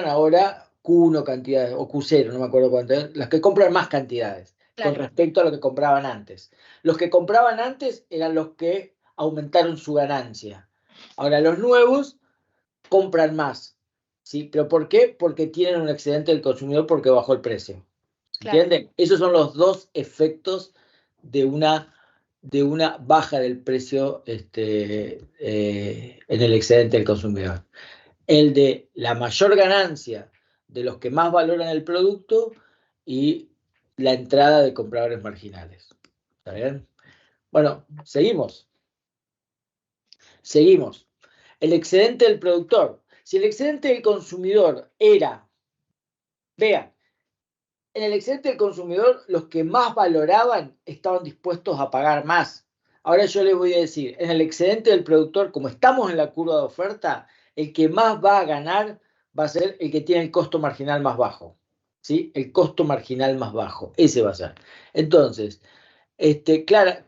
ahora Q1 cantidades, o Q0, no me acuerdo cuántas, los que compran más cantidades con respecto a lo que compraban antes. Los que compraban antes eran los que aumentaron su ganancia. Ahora los nuevos compran más, ¿sí? ¿Pero por qué? Porque tienen un excedente del consumidor porque bajó el precio. ¿Se entiende? Esos son los dos efectos de una baja del precio en el excedente del consumidor. El de la mayor ganancia de los que más valoran el producto y la entrada de compradores marginales. ¿Está bien? Bueno, seguimos. Seguimos. El excedente del productor. Si el excedente del consumidor era, vean, en el excedente del consumidor, los que más valoraban estaban dispuestos a pagar más. Ahora yo les voy a decir, en el excedente del productor, como estamos en la curva de oferta, el que más va a ganar va a ser el que tiene el costo marginal más bajo. ¿Sí? El costo marginal más bajo, ese va a ser. Entonces,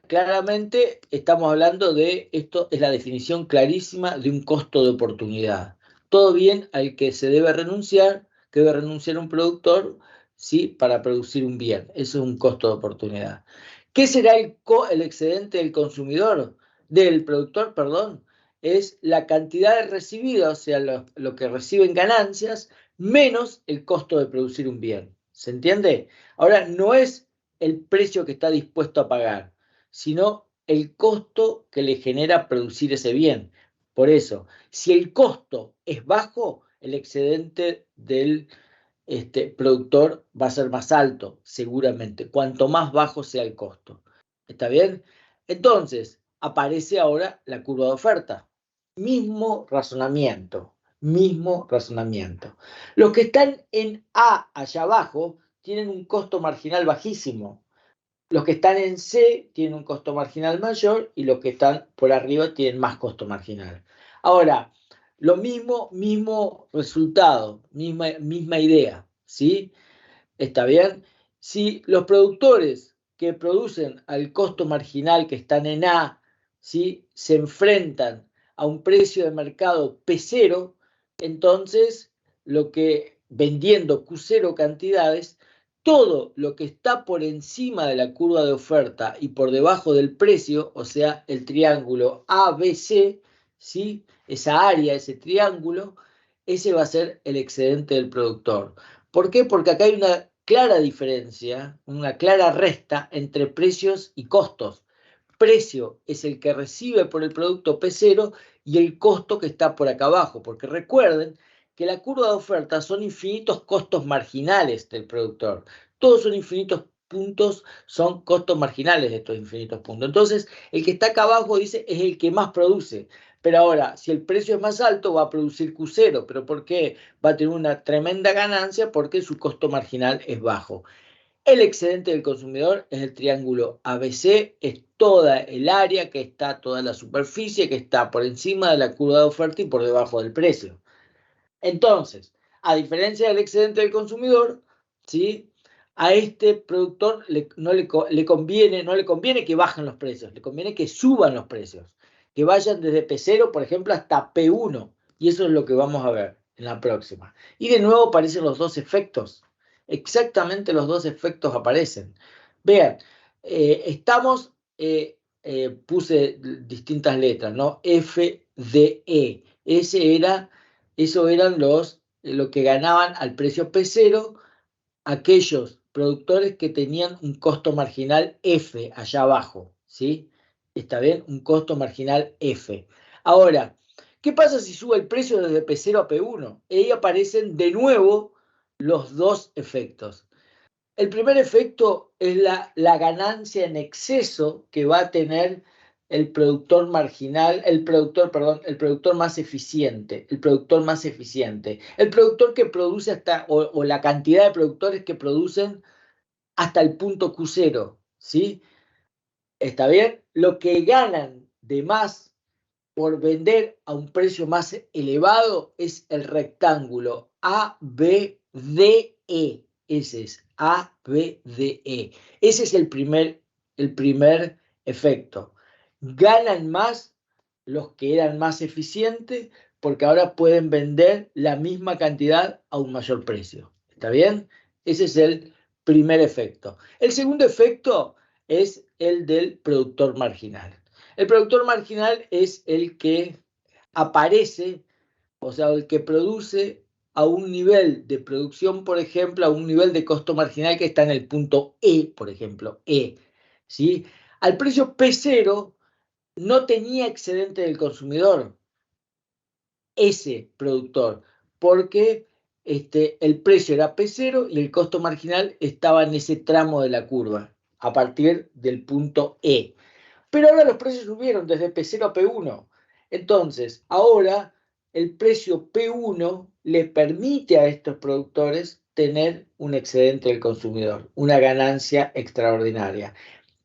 claramente estamos hablando de, esto es la definición clarísima de un costo de oportunidad. Todo bien al que se debe renunciar, que debe renunciar un productor, ¿sí? Para producir un bien. Eso es un costo de oportunidad. ¿Qué será el excedente del consumidor? Del productor, perdón. Es la cantidad de recibida, o sea, lo que reciben ganancias, menos el costo de producir un bien. ¿Se entiende? Ahora, no es el precio que está dispuesto a pagar, sino el costo que le genera producir ese bien. Por eso, si el costo es bajo, el excedente del productor va a ser más alto, seguramente, cuanto más bajo sea el costo. ¿Está bien? Entonces, aparece ahora la curva de oferta. Mismo razonamiento, mismo razonamiento. Los que están en A, allá abajo, tienen un costo marginal bajísimo. Los que están en C tienen un costo marginal mayor y los que están por arriba tienen más costo marginal. Ahora, lo mismo resultado, misma idea, ¿sí? ¿Está bien? Si los productores que producen al costo marginal que están en A, ¿sí? Se enfrentan a un precio de mercado P0, entonces lo que vendiendo Q0 cantidades, todo lo que está por encima de la curva de oferta y por debajo del precio, o sea, el triángulo ABC, ¿sí? Esa área, ese triángulo, ese va a ser el excedente del productor. ¿Por qué? Porque acá hay una clara diferencia, una clara resta entre precios y costos. Precio es el que recibe por el producto P0 y el costo que está por acá abajo, porque recuerden que la curva de oferta son infinitos costos marginales del productor. Todos son infinitos puntos, son costos marginales de estos infinitos puntos. Entonces, el que está acá abajo dice es el que más produce. Pero ahora, si el precio es más alto, va a producir Q0. ¿Pero por qué? Va a tener una tremenda ganancia porque su costo marginal es bajo. El excedente del consumidor es el triángulo ABC, es toda el área que está, toda la superficie que está por encima de la curva de oferta y por debajo del precio. Entonces, a diferencia del excedente del consumidor, ¿sí? A este productor no le conviene que bajen los precios, le conviene que suban los precios, que vayan desde P0, por ejemplo, hasta P1. Y eso es lo que vamos a ver en la próxima. Y de nuevo aparecen los dos efectos. Exactamente los dos efectos aparecen. Vean, puse distintas letras, ¿no? F, D, E. Eso eran lo que ganaban al precio P0 aquellos productores que tenían un costo marginal F allá abajo, ¿sí? ¿Está bien? Un costo marginal F. Ahora, ¿qué pasa si sube el precio desde P0 a P1? Ahí aparecen de nuevo los dos efectos. El primer efecto es la ganancia en exceso que va a tener el productor marginal, el productor más eficiente, el productor que produce o la cantidad de productores que producen hasta el punto Q0, ¿sí? ¿Está bien? Lo que ganan de más por vender a un precio más elevado es el rectángulo ABDE. Ese es ABDE. Ese es el primer efecto. Ganan más los que eran más eficientes porque ahora pueden vender la misma cantidad a un mayor precio. ¿Está bien? Ese es el primer efecto. El segundo efecto es el del productor marginal. El productor marginal es el que aparece, o sea, el que produce a un nivel de producción, por ejemplo, a un nivel de costo marginal que está en el punto E, por ejemplo, E. ¿Sí? Al precio P0 no tenía excedente del consumidor, ese productor, porque el precio era P0 y el costo marginal estaba en ese tramo de la curva, a partir del punto E. Pero ahora los precios subieron desde P0 a P1. Entonces, ahora el precio P1 le permite a estos productores tener un excedente del consumidor, una ganancia extraordinaria.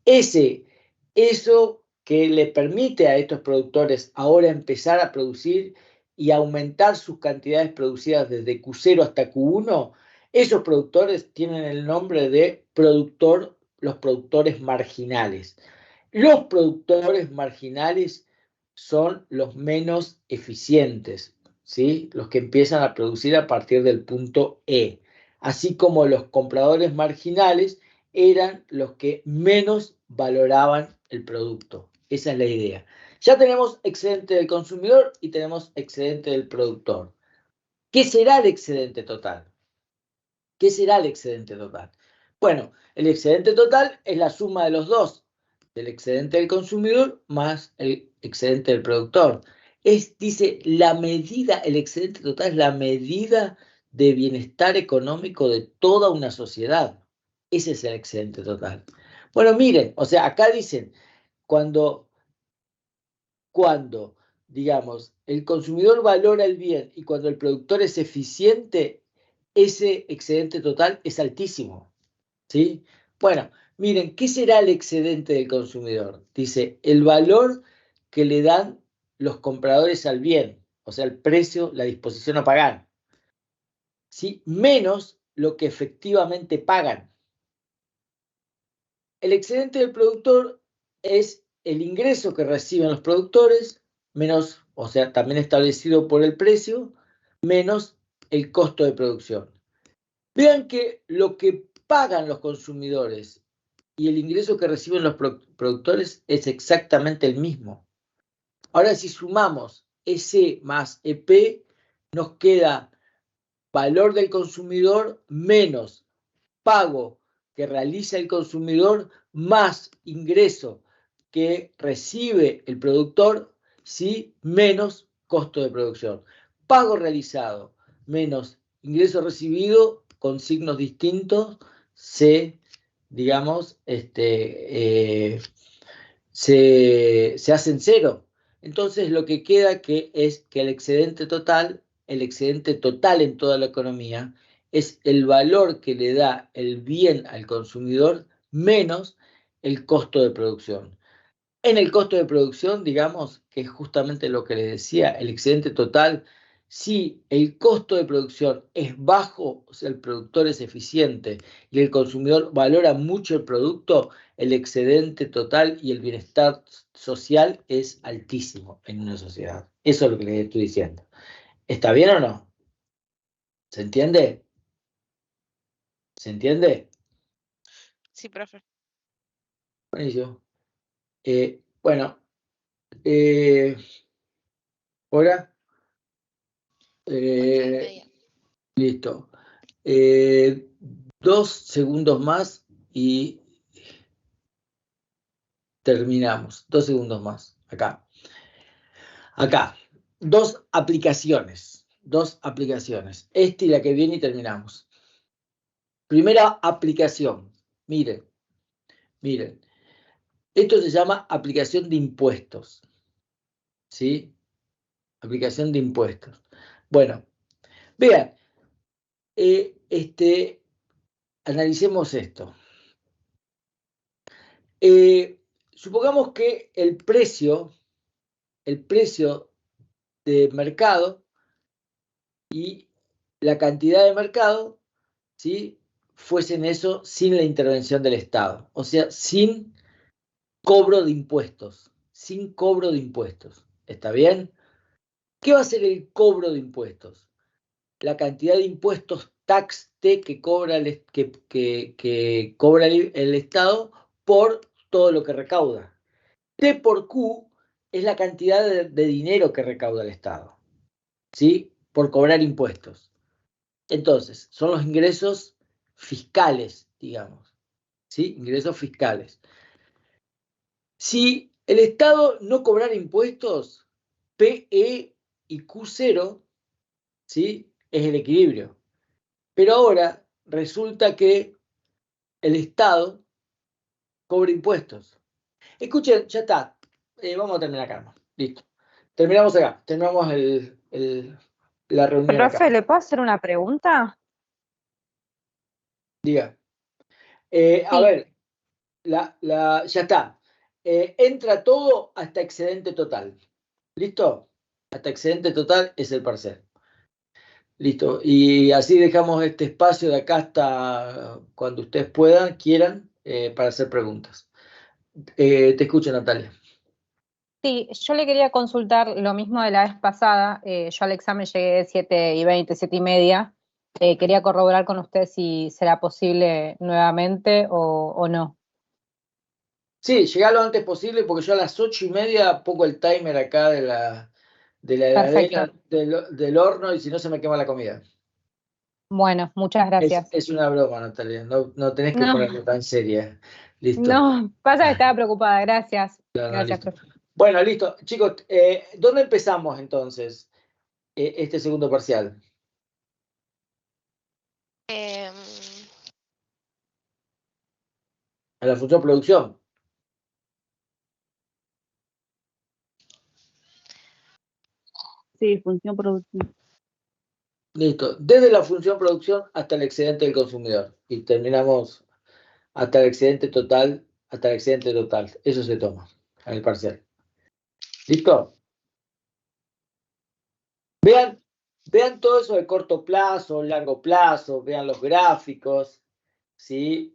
Eso que le permite a estos productores ahora empezar a producir y aumentar sus cantidades producidas desde Q0 hasta Q1, esos productores tienen el nombre de los productores marginales. Los productores marginales son los menos eficientes, ¿sí? Los que empiezan a producir a partir del punto E. Así como los compradores marginales eran los que menos valoraban el producto. Esa es la idea. Ya tenemos excedente del consumidor y tenemos excedente del productor. ¿Qué será el excedente total? ¿Qué será el excedente total? Bueno, el excedente total es la suma de los dos, del excedente del consumidor más el excedente del productor. Dice, el excedente total es la medida de bienestar económico de toda una sociedad. Ese es el excedente total. Bueno, miren, o sea, acá dicen, cuando digamos, el consumidor valora el bien y cuando el productor es eficiente, ese excedente total es altísimo, ¿sí? Bueno, miren, ¿qué será el excedente del consumidor? Dice, el valor que le dan los compradores al bien, o sea, el precio, la disposición a pagar, ¿sí? Menos lo que efectivamente pagan. el excedente del productor es el ingreso que reciben los productores, menos, o sea, también establecido por el precio, menos el costo de producción. Vean que lo que pagan los consumidores y el ingreso que reciben los productores es exactamente el mismo. Ahora, si sumamos EC más EP, nos queda valor del consumidor menos pago que realiza el consumidor más ingreso que recibe el productor, ¿sí? Menos costo de producción. Pago realizado menos ingreso recibido con signos distintos digamos, se hacen cero. Entonces lo que queda es que el excedente total en toda la economía, es el valor que le da el bien al consumidor menos el costo de producción. En el costo de producción, digamos, que es justamente lo que les decía, el excedente total, si el costo de producción es bajo, o sea, el productor es eficiente y el consumidor valora mucho el producto, el excedente total y el bienestar social es altísimo en una sociedad. Eso es lo que les estoy diciendo. ¿Está bien o no? ¿Se entiende? ¿Se entiende? Sí, profe. Buenísimo. Bueno, ¿ahora? 8:30. Listo. 2 segundos más y terminamos. 2 segundos más. Acá. Acá. Dos aplicaciones. Esta y la que viene y terminamos. Primera aplicación. Miren. Esto se llama aplicación de impuestos. ¿Sí? Aplicación de impuestos. Bueno, vean. Analicemos esto. Supongamos que el precio de mercado y la cantidad de mercado, ¿sí? Fuesen eso sin la intervención del Estado, o sea, sin cobro de impuestos, ¿está bien? ¿Qué va a ser el cobro de impuestos? La cantidad de impuestos tax T que cobra que cobra el Estado por todo lo que recauda. T por Q es la cantidad de dinero que recauda el Estado, ¿sí? Por cobrar impuestos. Entonces, son los ingresos fiscales, digamos, ¿sí? Ingresos fiscales. Si el Estado no cobrara impuestos, PE y Q0, ¿sí? Es el equilibrio. Pero ahora resulta que el Estado cobra impuestos. Escuchen, ya está. Vamos a terminar acá. Listo. Terminamos acá. Terminamos la reunión acá. Profe, ¿le puedo hacer una pregunta? Diga. A Sí. ver, ya está. Entra todo hasta excedente total. ¿Listo? Hasta excedente total es el parcial. Listo. Y así dejamos este espacio de acá hasta cuando ustedes puedan, quieran, para hacer preguntas. Te escucho, Natalia. Sí, yo le quería consultar lo mismo de la vez pasada. Yo al examen llegué 7:20, 7:30. Quería corroborar con usted si será posible nuevamente o no. Sí, llegá lo antes posible porque yo a las 8:30 pongo el timer acá de la heladera, Perfecto. del horno y si no se me quema la comida. Bueno, muchas gracias. Es una broma, Natalia. No tenés que No, ponerlo tan seria. Listo. no, pasa que estaba preocupada. Gracias. No, Gracias, listo. profe. Bueno, listo. Chicos, ¿dónde empezamos entonces este segundo parcial? Em, ¿A la función producción? Sí, función producción. Listo. Desde la función producción hasta el excedente del consumidor. Y terminamos hasta el excedente total. Eso se toma en el parcial. ¿Listo? Vean todo eso de corto plazo, largo plazo, vean los gráficos, ¿sí?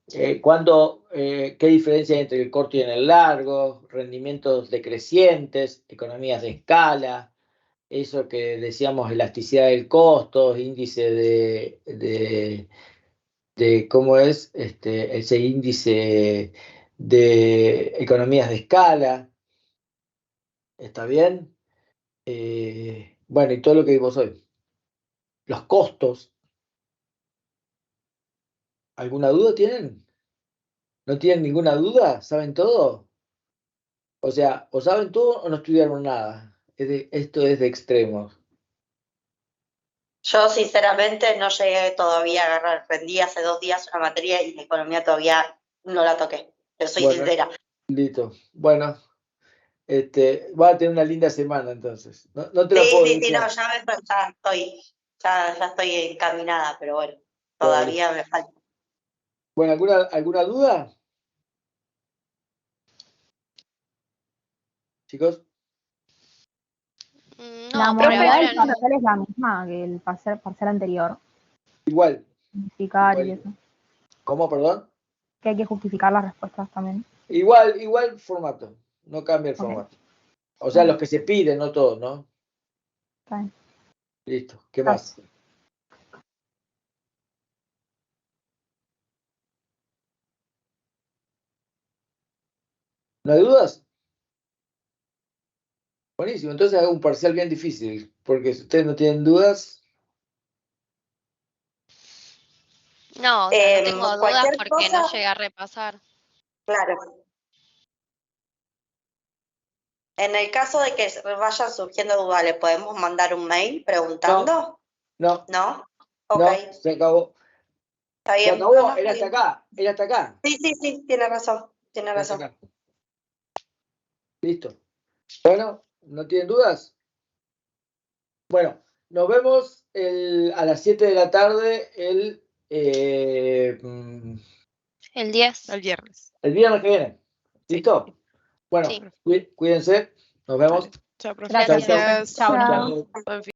¿Qué diferencia hay entre el corto y el largo? Rendimientos decrecientes, economías de escala, eso que decíamos, elasticidad del costo, índice de ¿cómo es? Ese índice de economías de escala. ¿Está bien? Bueno, y todo lo que vimos hoy. Los costos. ¿Alguna duda tienen? ¿No tienen ninguna duda? ¿Saben todo? O sea, o saben todo o no estudiaron nada. Esto es de extremos. Yo sinceramente no llegué todavía a agarrar, aprendí hace 2 días una materia y la economía todavía no la toqué, yo soy Bueno, sincera. listo. Bueno, va a tener una linda semana entonces. No te la puedo Sí, decir. no, ya estoy encaminada, pero bueno, Bueno, todavía me falta. Bueno, ¿alguna duda? Chicos. La No, por modalidad ahora del no. parcial es la misma que el parcial anterior. Igual. Justificar Igual. y eso. ¿Cómo, perdón? Que hay que justificar las respuestas también. Igual formato. No cambia el Ok. formato. O sea, los que se piden, no todos, ¿no? Está bien. Listo. ¿Qué más? ¿No hay dudas? Buenísimo. Entonces hago un parcial bien difícil. Porque si ustedes no tienen dudas. No, o sea, no tengo dudas Cualquier porque no cosa, llegué a repasar. claro. En el caso de que vayan surgiendo dudas, ¿le podemos mandar un mail preguntando? No. ¿No? Ok. No, se acabó. Está bien. Se acabó, No, era está hasta bien. acá. Era hasta acá. Sí, tiene razón. Tiene Era hasta razón. acá. Listo. Bueno, ¿no tienen dudas? Bueno, nos vemos a las 7 de la tarde El 10. El viernes. el viernes que viene. Sí. ¿Listo? Bueno, Sí. cuídense. Nos vemos. Chao, profe. Gracias. Chau, chau. Gracias. Chao. Chau. Buen fin.